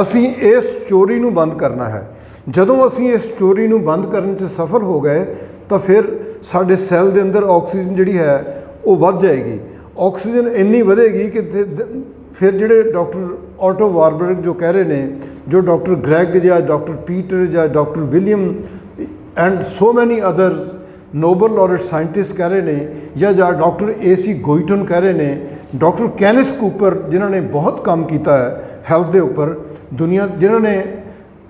ਅਸੀਂ ਇਸ ਚੋਰੀ ਨੂੰ ਬੰਦ ਕਰਨਾ ਹੈ। ਜਦੋਂ ਅਸੀਂ ਇਸ ਚੋਰੀ ਨੂੰ ਬੰਦ ਕਰਨ 'ਚ ਸਫਲ ਹੋ ਗਏ ਤਾਂ ਫਿਰ ਸਾਡੇ ਸੈੱਲ ਦੇ ਅੰਦਰ ਆਕਸੀਜਨ ਜਿਹੜੀ ਹੈ ਉਹ ਵੱਧ ਜਾਏਗੀ। ਆਕਸੀਜਨ ਇੰਨੀ ਵਧੇਗੀ ਕਿ ਫਿਰ ਜਿਹੜੇ ਡਾਕਟਰ ਆਟੋ ਵਾਰਬਰਗ ਜੋ ਕਹਿ ਰਹੇ ਨੇ, ਜੋ ਡਾਕਟਰ ਗ੍ਰੈਗ ਜਾਂ ਡਾਕਟਰ ਪੀਟਰ ਜਾਂ ਡਾਕਟਰ ਵਿਲੀਅਮ ਐਂਡ ਸੋ ਮੈਨੀ ਅਦਰਸ ਨੋਬਲ ਲੌਰੇਟ ਸਾਇੰਟਿਸਟ ਕਹਿ ਰਹੇ ਨੇ, ਜਾਂ ਡਾਕਟਰ AC ਗੋਇਟਨ ਕਹਿ ਰਹੇ ਨੇ, ਡਾਕਟਰ ਕੈਨਿਥ ਕੂਪਰ ਜਿਨ੍ਹਾਂ ਨੇ ਬਹੁਤ ਕੰਮ ਕੀਤਾ ਹੈ ਹੈਲਥ ਦੇ ਉੱਪਰ, ਦੁਨੀਆ ਜਿਨ੍ਹਾਂ ਨੇ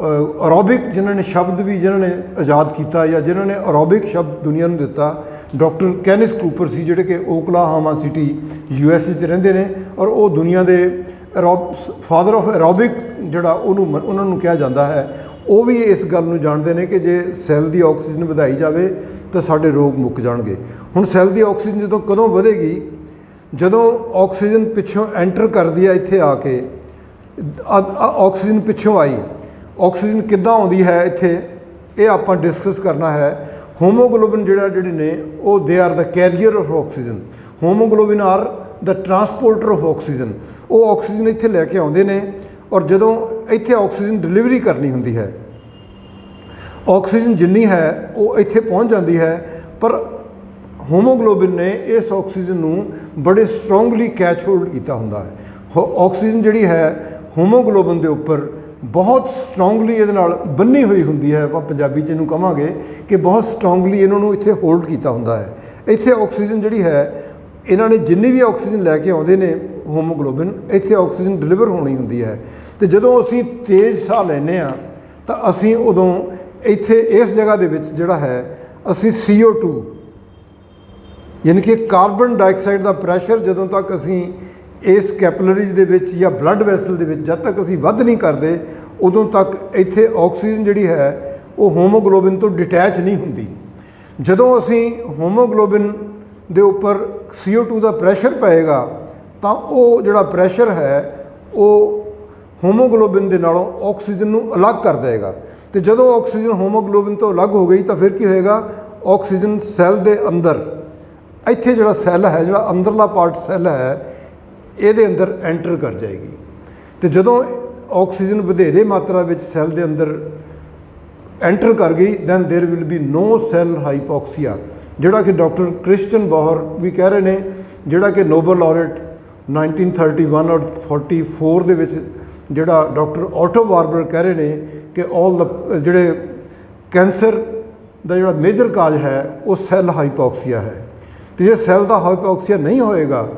ਅਰੋਬਿਕ, ਜਿਨ੍ਹਾਂ ਨੇ ਸ਼ਬਦ ਵੀ ਜਿਹਨਾਂ ਨੇ ਆਜ਼ਾਦ ਕੀਤਾ ਜਾਂ ਜਿਨ੍ਹਾਂ ਨੇ ਅਰੋਬਿਕ ਸ਼ਬਦ ਦੁਨੀਆ ਨੂੰ ਦਿੱਤਾ, ਡਾਕਟਰ ਕੈਨਿਥ ਕੂਪਰ ਸੀ ਜਿਹੜੇ ਕਿ ਓਕਲਾਹਾਮਾ ਸਿਟੀ USA 'ਚ ਰਹਿੰਦੇ ਨੇ। ਔਰ ਉਹ ਦੁਨੀਆ ਦੇ ਫਾਦਰ ਆਫ ਐਰੋਬਿਕ ਜਿਹੜਾ ਉਹਨਾਂ ਨੂੰ ਕਿਹਾ ਜਾਂਦਾ ਹੈ। ਉਹ ਵੀ ਇਸ ਗੱਲ ਨੂੰ ਜਾਣਦੇ ਨੇ ਕਿ ਜੇ ਸੈੱਲ ਦੀ ਆਕਸੀਜਨ ਵਧਾਈ ਜਾਵੇ ਤਾਂ ਸਾਡੇ ਰੋਗ ਮੁੱਕ ਜਾਣਗੇ। ਹੁਣ ਸੈੱਲ ਦੀ ਆਕਸੀਜਨ ਜਦੋਂ ਕਦੋਂ ਵਧੇਗੀ, ਜਦੋਂ ਆਕਸੀਜਨ ਪਿੱਛੋਂ ਐਂਟਰ ਕਰਦੀ ਹੈ ਇੱਥੇ ਆ ਕੇ, ਆਕਸੀਜਨ ਪਿੱਛੋਂ ਆਈ, ਆਕਸੀਜਨ ਕਿੱਦਾਂ ਆਉਂਦੀ ਹੈ ਇੱਥੇ, ਇਹ ਆਪਾਂ ਡਿਸਕਸ ਕਰਨਾ ਹੈ। ਹੋਮੋਗਲੋਬਿਨ ਜਿਹੜੇ ਨੇ ਉਹ ਦੇ are the carrier of oxygen, hemoglobin are the transporter of oxygen. ਉਹ ਆਕਸੀਜਨ ਇੱਥੇ ਲੈ ਕੇ ਆਉਂਦੇ ਨੇ ਔਰ ਜਦੋਂ ਇੱਥੇ ਆਕਸੀਜਨ ਡਿਲੀਵਰੀ ਕਰਨੀ ਹੁੰਦੀ ਹੈ, ਆਕਸੀਜਨ ਜਿੰਨੀ ਹੈ ਉਹ ਇੱਥੇ ਪਹੁੰਚ ਜਾਂਦੀ ਹੈ। ਪਰ ਹੋਮੋਗਲੋਬਿਨ ਨੇ ਇਸ ਆਕਸੀਜਨ ਨੂੰ ਬੜੇ ਸਟਰੋਂਗਲੀ ਕੈਚ ਹੋਲਡ ਕੀਤਾ ਹੁੰਦਾ ਹੈ। ਆਕਸੀਜਨ ਜਿਹੜੀ ਹੈ ਹੋਮੋਗਲੋਬਿਨ ਦੇ ਉੱਪਰ ਬਹੁਤ ਸਟਰੋਂਗਲੀ ਇਹਦੇ ਨਾਲ ਬੰਨੀ ਹੋਈ ਹੁੰਦੀ ਹੈ। ਆਪਾਂ ਪੰਜਾਬੀ 'ਚ ਇਹਨੂੰ ਕਹਾਂਗੇ ਕਿ ਬਹੁਤ ਸਟਰੋਂਗਲੀ ਇਹਨਾਂ ਨੂੰ ਇੱਥੇ ਹੋਲਡ ਕੀਤਾ ਹੁੰਦਾ ਹੈ। ਇੱਥੇ ਆਕਸੀਜਨ ਜਿਹੜੀ ਹੈ, ਇਹਨਾਂ ਨੇ ਜਿੰਨੀ ਵੀ ਆਕਸੀਜਨ ਲੈ ਕੇ ਆਉਂਦੇ ਨੇ ਹੋਮੋਗਲੋਬਿਨ, ਇੱਥੇ ਆਕਸੀਜਨ ਡਿਲੀਵਰ ਹੋਣੀ ਹੁੰਦੀ ਹੈ। ਅਤੇ ਜਦੋਂ ਅਸੀਂ ਤੇਜ਼ ਸਾਹ ਲੈਂਦੇ ਹਾਂ ਤਾਂ ਅਸੀਂ ਉਦੋਂ ਇੱਥੇ ਇਸ ਜਗ੍ਹਾ ਦੇ ਵਿੱਚ ਜਿਹੜਾ ਹੈ ਅਸੀਂ CO2 ਯਾਨੀ ਕਿ ਕਾਰਬਨ ਡਾਈਆਕਸਾਈਡ ਦਾ ਪ੍ਰੈਸ਼ਰ ਜਦੋਂ ਤੱਕ ਅਸੀਂ ਇਸ ਕੈਪਲਰੀਜ਼ ਦੇ ਵਿੱਚ ਜਾਂ ਬਲੱਡ ਵੈਸਲ ਦੇ ਵਿੱਚ ਜਦ ਤੱਕ ਅਸੀਂ ਵੱਧ ਨਹੀਂ ਕਰਦੇ, ਉਦੋਂ ਤੱਕ ਇੱਥੇ ਆਕਸੀਜਨ ਜਿਹੜੀ ਹੈ ਉਹ ਹੋਮੋਗਲੋਬਿਨ ਤੋਂ ਡਿਟੈਚ ਨਹੀਂ ਹੁੰਦੀ। ਜਦੋਂ ਅਸੀਂ ਹੋਮੋਗਲੋਬਿਨ ਦੇ ਉੱਪਰ CO2 ਦਾ ਪ੍ਰੈਸ਼ਰ ਪਏਗਾ ਤਾਂ ਉਹ ਜਿਹੜਾ ਪ੍ਰੈਸ਼ਰ ਹੈ ਉਹ ਹੋਮੋਗਲੋਬਿਨ ਦੇ ਨਾਲੋਂ ਆਕਸੀਜਨ ਨੂੰ ਅਲੱਗ ਕਰ ਦੇਗਾ। ਤੇ ਜਦੋਂ ਆਕਸੀਜਨ ਹੋਮੋਗਲੋਬਿਨ ਤੋਂ ਅਲੱਗ ਹੋ ਗਈ ਤਾਂ ਫਿਰ ਕੀ ਹੋਏਗਾ, ਆਕਸੀਜਨ ਸੈੱਲ ਦੇ ਅੰਦਰ, ਇੱਥੇ ਜਿਹੜਾ ਸੈੱਲ ਹੈ, ਜਿਹੜਾ ਅੰਦਰਲਾ ਪਾਰਟ ਸੈੱਲ ਹੈ, ਇਹਦੇ ਅੰਦਰ ਐਂਟਰ ਕਰ ਜਾਏਗੀ। ਤੇ ਜਦੋਂ ਆਕਸੀਜਨ ਵਧੇਰੇ ਮਾਤਰਾ ਵਿੱਚ ਸੈੱਲ ਦੇ ਅੰਦਰ ਐਂਟਰ ਕਰ ਗਈ, then there will be no cell ਹਾਈਪੋਕਸੀਆ, ਜਿਹੜਾ ਕਿ ਡਾਕਟਰ ਕ੍ਰਿਸਚਨ ਬੋਹਰ ਵੀ ਕਹਿ ਰਹੇ ਨੇ, ਜਿਹੜਾ ਕਿ ਨੋਬਲ ਲਾਰੇਟ 1931 ਔਰ 44 ਦੇ ਵਿੱਚ ਜਿਹੜਾ ਡਾਕਟਰ ਆਟੋ ਵਾਰਬਰ ਕਹਿ ਰਹੇ ਨੇ ਕਿ ਜਿਹੜੇ ਕੈਂਸਰ ਦਾ ਜਿਹੜਾ ਮੇਜਰ ਕਾਜ ਹੈ ਉਹ ਸੈੱਲ ਹਾਈਪੋਕਸੀਆ ਹੈ। ਤੇ ਜੇ ਸੈੱਲ ਦਾ ਹਾਈਪੋਕਸੀਆ ਨਹੀਂ ਹੋਏਗਾ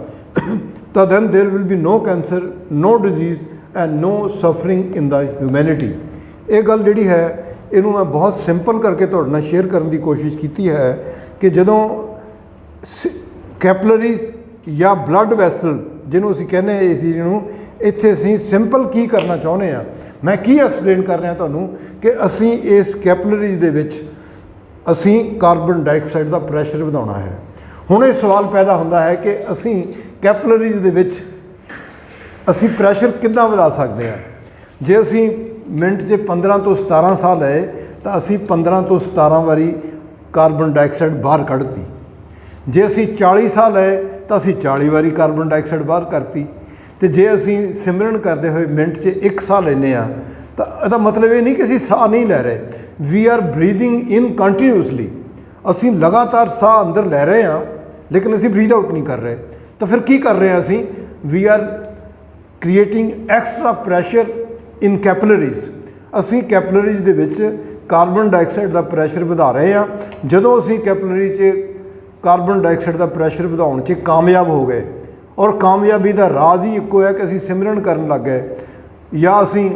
ਤਾਂ then there will be no cancer, no disease and no suffering in the humanity. ਇਹ ਗੱਲ ਜਿਹੜੀ ਹੈ ਇਹਨੂੰ ਮੈਂ ਬਹੁਤ ਸਿੰਪਲ ਕਰਕੇ ਤੁਹਾਡੇ ਨਾਲ ਸ਼ੇਅਰ ਕਰਨ ਦੀ ਕੋਸ਼ਿਸ਼ ਕੀਤੀ ਹੈ ਕਿ ਜਦੋਂ ਕੈਪਲਰੀਜ਼ ਜਾਂ ਬਲੱਡ ਵੈਸਲ ਜਿਹਨੂੰ ਅਸੀਂ ਕਹਿੰਦੇ ਹਾਂ, ਇਸ ਚੀਜ਼ ਨੂੰ ਇੱਥੇ ਅਸੀਂ ਸਿੰਪਲ ਕੀ ਕਰਨਾ ਚਾਹੁੰਦੇ ਹਾਂ, ਮੈਂ ਕੀ ਐਕਸਪਲੇਨ ਕਰ ਰਿਹਾ ਤੁਹਾਨੂੰ ਕਿ ਅਸੀਂ ਇਸ ਕੈਪਲਰੀਜ਼ ਦੇ ਵਿੱਚ ਅਸੀਂ ਕਾਰਬਨ ਡਾਈਆਕਸਾਈਡ ਦਾ ਪ੍ਰੈਸ਼ਰ ਵਧਾਉਣਾ ਹੈ। ਹੁਣ ਇਹ ਸਵਾਲ ਪੈਦਾ ਹੁੰਦਾ ਹੈ ਕਿ ਅਸੀਂ ਕੈਪਲਰੀਜ਼ ਦੇ ਵਿੱਚ ਅਸੀਂ ਪ੍ਰੈਸ਼ਰ ਕਿੱਦਾਂ ਵਧਾ ਸਕਦੇ ਹਾਂ। ਜੇ ਅਸੀਂ ਮਿੰਟ 'ਚ 15 ਤੋਂ 17 ਸਾਹ ਲਏ ਤਾਂ ਅਸੀਂ 15 ਤੋਂ 17 ਵਾਰੀ ਕਾਰਬਨ ਡਾਈਆਕਸਾਈਡ ਬਾਹਰ ਕੱਢਤੀ। ਜੇ ਅਸੀਂ 40 ਸਾਹ ਲਏ ਤਾਂ ਅਸੀਂ 40 ਵਾਰੀ ਕਾਰਬਨ ਡਾਈਆਕਸਾਈਡ ਬਾਹਰ ਕਰਤੀ। ਤੇ ਜੇ ਅਸੀਂ ਸਿਮਰਨ ਕਰਦੇ ਹੋਏ ਮਿੰਟ 'ਚ 1 ਸਾਹ ਲੈਂਦੇ ਹਾਂ ਤਾਂ ਇਹਦਾ ਮਤਲਬ ਇਹ ਨਹੀਂ ਕਿ ਅਸੀਂ ਸਾਹ ਨਹੀਂ ਲੈ ਰਹੇ, we are breathing in continuously, ਅਸੀਂ ਲਗਾਤਾਰ ਸਾਹ ਅੰਦਰ ਲੈ ਰਹੇ ਹਾਂ ਲੇਕਿਨ ਅਸੀਂ ਬਰੀਥ ਆਊਟ ਨਹੀਂ ਕਰ ਰਹੇ। ਤਾਂ ਫਿਰ ਕੀ ਕਰ ਰਹੇ ਹਾਂ ਅਸੀਂ, we are creating extra pressure in capillaries. ਅਸੀਂ ਕੈਪਲਰੀਜ਼ ਦੇ ਵਿੱਚ ਕਾਰਬਨ ਡਾਈਆਕਸਾਈਡ ਦਾ ਪ੍ਰੈਸ਼ਰ ਵਧਾ ਰਹੇ ਹਾਂ। ਜਦੋਂ ਅਸੀਂ ਕੈਪਲਰੀ 'ਚ ਕਾਰਬਨ ਡਾਈਆਕਸਾਈਡ ਦਾ ਪ੍ਰੈਸ਼ਰ ਵਧਾਉਣ 'ਚ ਕਾਮਯਾਬ ਹੋ ਗਏ, ਔਰ ਕਾਮਯਾਬੀ ਦਾ ਰਾਜ਼ ਹੀ ਇੱਕੋ ਹੈ ਕਿ ਅਸੀਂ ਸਿਮਰਨ ਕਰਨ ਲੱਗ ਗਏ ਜਾਂ ਅਸੀਂ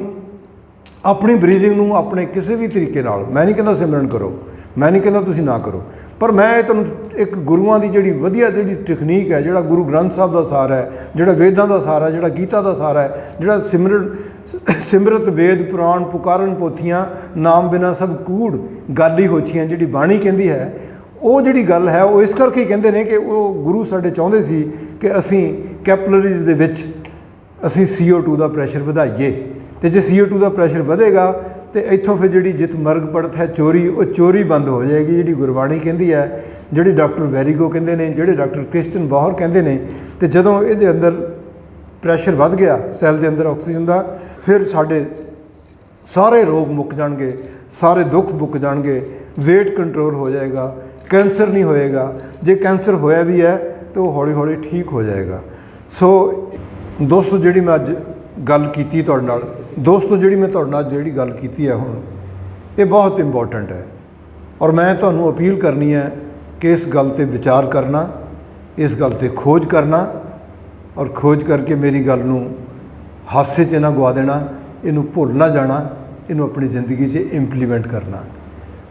ਆਪਣੀ ਬਰੀਥਿੰਗ ਨੂੰ ਆਪਣੇ ਕਿਸੇ ਵੀ ਤਰੀਕੇ ਨਾਲ, ਮੈਂ ਨਹੀਂ ਕਹਿੰਦਾ ਸਿਮਰਨ ਕਰੋ, ਮੈਂ ਨਹੀਂ ਕਹਿੰਦਾ ਤੁਸੀਂ ਨਾ ਕਰੋ, ਪਰ ਮੈਂ ਤੁਹਾਨੂੰ ਇੱਕ ਗੁਰੂਆਂ ਦੀ ਜਿਹੜੀ ਵਧੀਆ ਜਿਹੜੀ ਟੈਕਨੀਕ ਹੈ, ਜਿਹੜਾ ਗੁਰੂ ਗ੍ਰੰਥ ਸਾਹਿਬ ਦਾ ਸਾਰ ਹੈ, ਜਿਹੜਾ ਵੇਦਾਂ ਦਾ ਸਾਰ ਹੈ, ਜਿਹੜਾ ਗੀਤਾ ਦਾ ਸਾਰ ਹੈ, ਜਿਹੜਾ ਸਿਮਰਤ ਵੇਦ ਪੁਰਾਣ ਪੁਕਾਰਨ ਪੋਥੀਆਂ ਨਾਮ ਬਿਨਾ ਸਭ ਕੂੜ ਗਾਲੀ ਹੋਛੀਆਂ, ਜਿਹੜੀ ਬਾਣੀ ਕਹਿੰਦੀ ਹੈ, ਉਹ ਜਿਹੜੀ ਗੱਲ ਹੈ ਉਹ ਇਸ ਕਰਕੇ ਕਹਿੰਦੇ ਨੇ ਕਿ ਉਹ ਗੁਰੂ ਸਾਡੇ ਚਾਹੁੰਦੇ ਸੀ ਕਿ ਅਸੀਂ ਕੈਪਲਰੀਜ਼ ਦੇ ਵਿੱਚ ਅਸੀਂ CO2 ਦਾ ਪ੍ਰੈਸ਼ਰ ਵਧਾਈਏ। ਤੇ ਜੇ CO2 ਦਾ ਪ੍ਰੈਸ਼ਰ ਵਧੇਗਾ ਤੇ ਇੱਥੋਂ ਫਿਰ ਜਿਹੜੀ ਜਿਤ ਮਰਗ ਪੜਤ ਹੈ ਚੋਰੀ, ਉਹ ਚੋਰੀ ਬੰਦ ਹੋ ਜਾਏਗੀ, ਜਿਹੜੀ ਗੁਰਬਾਣੀ ਕਹਿੰਦੀ ਹੈ, ਜਿਹੜੀ ਡਾਕਟਰ ਵੈਰੀਗੋ ਕਹਿੰਦੇ ਨੇ, ਜਿਹੜੇ ਡਾਕਟਰ ਕ੍ਰਿਸਚਨ ਬੋਹਰ ਕਹਿੰਦੇ ਨੇ। ਤੇ ਜਦੋਂ ਇਹਦੇ ਅੰਦਰ ਪ੍ਰੈਸ਼ਰ ਵੱਧ ਗਿਆ ਸੈੱਲ ਦੇ ਅੰਦਰ ਆਕਸੀਜਨ ਦਾ, ਫਿਰ ਸਾਡੇ ਸਾਰੇ ਰੋਗ ਮੁੱਕ ਜਾਣਗੇ, ਸਾਰੇ ਦੁੱਖ ਮੁੱਕ ਜਾਣਗੇ, ਵੇਟ ਕੰਟਰੋਲ ਹੋ ਜਾਏਗਾ, ਕੈਂਸਰ ਨਹੀਂ ਹੋਏਗਾ। ਜੇ ਕੈਂਸਰ ਹੋਇਆ ਵੀ ਹੈ ਤਾਂ ਉਹ ਹੌਲੀ ਹੌਲੀ ਠੀਕ ਹੋ ਜਾਏਗਾ। ਸੋ ਦੋਸਤੋ, ਜਿਹੜੀ ਮੈਂ ਅੱਜ ਗੱਲ ਕੀਤੀ ਤੁਹਾਡੇ ਨਾਲ, ਜਿਹੜੀ ਮੈਂ ਤੁਹਾਡੇ ਨਾਲ ਜਿਹੜੀ ਗੱਲ ਕੀਤੀ ਹੈ ਹੁਣ, ਇਹ ਬਹੁਤ ਇੰਪੋਰਟੈਂਟ ਹੈ। ਔਰ ਮੈਂ ਤੁਹਾਨੂੰ ਅਪੀਲ ਕਰਨੀ ਹੈ ਕਿ ਇਸ ਗੱਲ 'ਤੇ ਵਿਚਾਰ ਕਰਨਾ, ਇਸ ਗੱਲ 'ਤੇ ਖੋਜ ਕਰਨਾ, ਔਰ ਖੋਜ ਕਰਕੇ ਮੇਰੀ ਗੱਲ ਨੂੰ ਹਾਸੇ 'ਚ ਨਾ ਗਵਾ ਦੇਣਾ, ਇਹਨੂੰ ਭੁੱਲ ਨਾ ਜਾਣਾ, ਇਹਨੂੰ ਆਪਣੀ ਜ਼ਿੰਦਗੀ 'ਚ ਇੰਪਲੀਮੈਂਟ ਕਰਨਾ।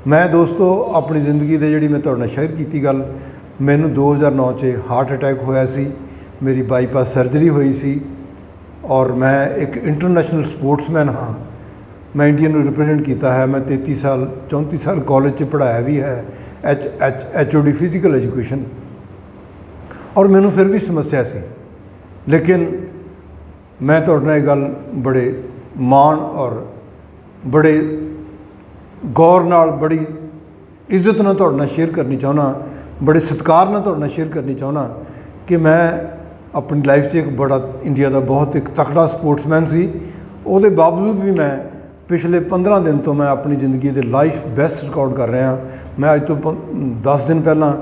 ਮੈਂ ਦੋਸਤੋ ਆਪਣੀ ਜ਼ਿੰਦਗੀ ਦੇ ਜਿਹੜੀ ਮੈਂ ਤੁਹਾਡੇ ਨਾਲ ਸ਼ੇਅਰ ਕੀਤੀ ਗੱਲ, ਮੈਨੂੰ 2009 'ਚ ਹਾਰਟ ਅਟੈਕ ਹੋਇਆ ਸੀ, ਮੇਰੀ ਬਾਈਪਾਸ ਸਰਜਰੀ ਹੋਈ ਸੀ, ਔਰ ਮੈਂ ਇੱਕ ਇੰਟਰਨੈਸ਼ਨਲ ਸਪੋਰਟਸਮੈਨ ਹਾਂ। ਮੈਂ ਇੰਡੀਆ ਨੂੰ ਰਿਪਰੈਜ਼ੈਂਟ ਕੀਤਾ ਹੈ। ਮੈਂ 34 ਸਾਲ ਕਾਲਜ 'ਚ ਪੜ੍ਹਾਇਆ ਵੀ ਹੈ, HOD ਫਿਜ਼ੀਕਲ ਐਜੂਕੇਸ਼ਨ, ਔਰ ਮੈਨੂੰ ਫਿਰ ਵੀ ਸਮੱਸਿਆ ਸੀ। ਲੇਕਿਨ ਮੈਂ ਤੁਹਾਡੇ ਨਾਲ ਇਹ ਗੱਲ ਬੜੇ ਮਾਣ ਔਰ ਬੜੇ ਗੌਰ ਨਾਲ, ਬੜੀ ਇੱਜ਼ਤ ਨਾਲ ਤੁਹਾਡੇ ਨਾਲ ਸ਼ੇਅਰ ਕਰਨੀ ਚਾਹੁੰਦਾ, ਬੜੇ ਸਤਿਕਾਰ ਨਾਲ ਤੁਹਾਡੇ ਨਾਲ ਸ਼ੇਅਰ ਕਰਨੀ ਚਾਹੁੰਦਾ ਕਿ ਮੈਂ ਆਪਣੀ ਲਾਈਫ 'ਚ ਇੱਕ ਬੜਾ ਇੰਡੀਆ ਦਾ ਬਹੁਤ ਇੱਕ ਤਕੜਾ ਸਪੋਰਟਸਮੈਨ ਸੀ। ਉਹਦੇ ਬਾਵਜੂਦ ਵੀ ਮੈਂ ਪਿਛਲੇ 15 ਦਿਨ ਤੋਂ ਮੈਂ ਆਪਣੀ ਜ਼ਿੰਦਗੀ ਦੇ ਲਾਈਫ ਬੈਸਟ ਰਿਕਾਰਡ ਕਰ ਰਿਹਾ। ਮੈਂ ਅੱਜ ਤੋਂ 10 ਦਿਨ ਪਹਿਲਾਂ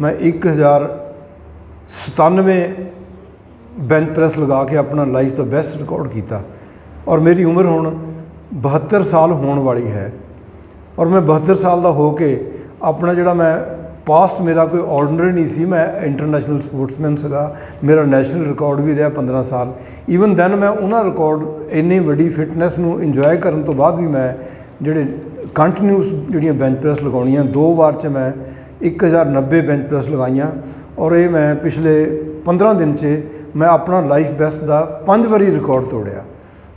ਮੈਂ 1097 ਬੈਂਚ ਪ੍ਰੈਸ ਲਗਾ ਕੇ ਆਪਣਾ ਲਾਈਫ ਦਾ ਬੈਸਟ ਰਿਕਾਰਡ ਕੀਤਾ, ਔਰ ਮੇਰੀ ਉਮਰ ਹੁਣ 72 ਸਾਲ ਹੋਣ ਵਾਲੀ ਹੈ। ਔਰ ਮੈਂ 72 ਸਾਲ ਦਾ ਹੋ ਕੇ ਆਪਣਾ ਜਿਹੜਾ ਮੈਂ ਪਾਸਟ ਮੇਰਾ ਕੋਈ ਆਰਡੀਨਰੀ ਨਹੀਂ ਸੀ, ਮੈਂ ਇੰਟਰਨੈਸ਼ਨਲ ਸਪੋਰਟਸਮੈਨ ਸੀਗਾ, ਮੇਰਾ ਨੈਸ਼ਨਲ ਰਿਕਾਰਡ ਵੀ ਰਿਹਾ 15 ਸਾਲ। ਈਵਨ ਦੈਨ ਮੈਂ ਉਹਨਾਂ ਰਿਕਾਰਡ ਇੰਨੀ ਵੱਡੀ ਫਿਟਨੈਸ ਨੂੰ ਇੰਜੋਏ ਕਰਨ ਤੋਂ ਬਾਅਦ ਵੀ ਮੈਂ ਜਿਹੜੇ ਕੰਟੀਨਿਊਸ ਜਿਹੜੀਆਂ ਬੈਂਚ ਪ੍ਰੈਸ ਲਗਾਉਣੀਆਂ, 2 ਵਾਰ 'ਚ ਮੈਂ 1090 ਬੈਂਚ ਪ੍ਰੈਸ ਲਗਾਈਆਂ, और ये मैं पिछले 15 दिन च मैं अपना लाइफ बेस्ट का 5 वारी रिकॉर्ड तोड़िया।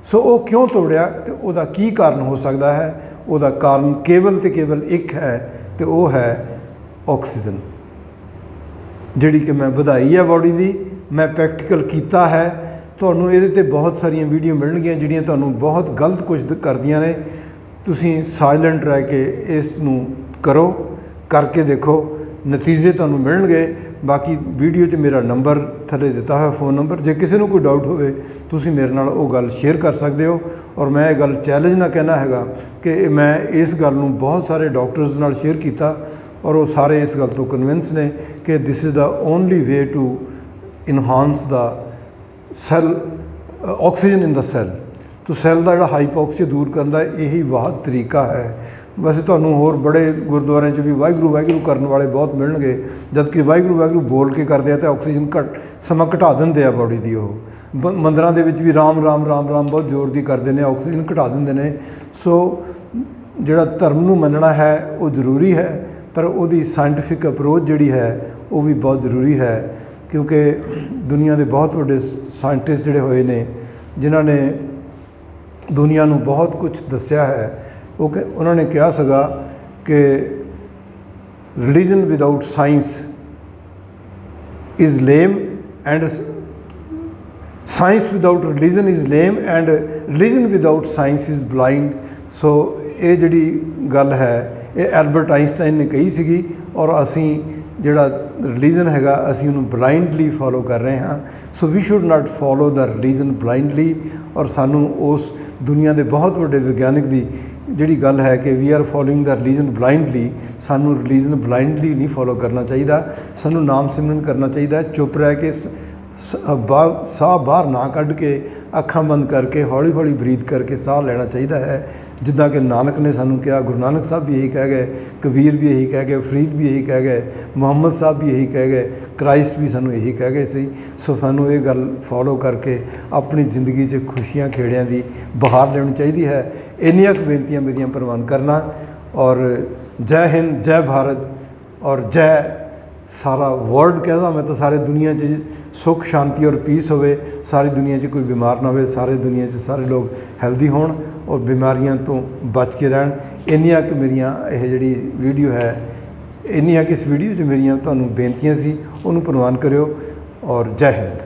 सो वो क्यों तोड़िया तो उसका की कारण हो सकता है, उसका कारण केवल तो केवल एक है, तो वो है ऑक्सीजन जिहड़ी कि मैं वधाई है बॉडी की, मैं प्रैक्टिकल किया है। तुहानूं इहदे ते बहुत सारिया वीडियो मिलणगीਆਂ जिहड़ियां तुहानूं बहुत गलत कुछ करदियां ने। तुसीं साइलेंट रह के इस नूं करो, करके देखो, नतीजे तुहानूं मिलणगे। बाकी वीडियो 'च मेरा नंबर थले दिता है, फ़ोन नंबर, जे किसी नूं कोई डाउट होवे तुसीं मेरे नाल वो गल शेयर कर सकते हो। और मैं ये गल चैलेंज ना कहना हैगा कि मैं इस गल नूं बहुत सारे डॉक्टर्स नाल शेयर किया और वो सारे इस गल तो कन्विंस ने कि this is the only way to enhance the cell oxygen in the cell. तो सैल का जो हाइपोक्सिया दूर करने का यही वाहद तरीका है। वैसे तुहानूं होर बड़े गुरुद्वारों भी वाहिगुरू वाहिगुरू करने वाले बहुत मिलणगे, जबकि वाहिगुरू वाहिगुरू बोल के करते हैं तो ऑक्सीजन समा घटा देंगे बॉडी की। वो मंदिरों के भी राम राम राम राम बहुत जोर की करते हैं, ऑक्सीजन घटा देंगे ने। सो जिहड़ा धर्म नूं मनना है वो जरूरी है, पर उसकी साइंटिफिक अप्रोच जिहड़ी है वो भी बहुत जरूरी है, क्योंकि दुनिया के बहुत बड़े साइंटिस्ट जिहड़े होए ने जिन्हां ने दुनिया नूं बहुत कुछ दस्या है। वो उन्होंने कहा सगा कि religion without science is lame and science without religion is lame and religion without science is blind. So ये जिहड़ी गल है ये एल्बर्ट आइंस्टाइन ने कही सीगी, और असी जिहड़ा रिलीजन हैगा असी उन्हें ब्लाइंडली फॉलो कर रहे हैं। So we should not follow the religion blindly. और सानू उस दुनिया के बहुत बड़े विग्यानिक की जिहड़ी गल है कि we are following the religion blindly, सानू रिलीजन ब्लाइंडली नहीं फॉलो करना चाहिए। सानू नाम सिमरन करना चाहिए, चुप रह के साह बाहर ना कढ़ के अखां बंद करके हौली हौली ब्रीथ करके साह लेना चाहिए है। जिद्दां कि नानक ने सानू कहा, गुरु नानक साहब भी यही कह गए, कबीर भी यही कह गए, फरीद भी यही कह गए, मुहम्मद साहब भी यही कह गए, क्राइस्ट भी सानू यही कह गए सी। सो सानू ये गल फॉलो करके अपनी जिंदगी 'च खुशियां खेड़ियां की बहार लेनी चाहिए है। इन्नियां कुछ बेनतियां मेरियां प्रवान करना। और जय हिंद, जय भारत और जय सारा वर्ल्ड कहदा मैं तो सारे दुनिया 'च सुख शांति और पीस होवे, सारी दुनिया 'च कोई बीमार ना होवे, सारे दुनिया 'च सारे लोग हैल्दी होण और बीमारियां तो बच के रहन। इन्नियां कि मेरियां यह जिहड़ी वीडियो है, इन्नियां कि इस वीडियो 'च मेरियां तुहानूं बेनतियां सी, उहनूं प्रवान करियो। और जय हिंद।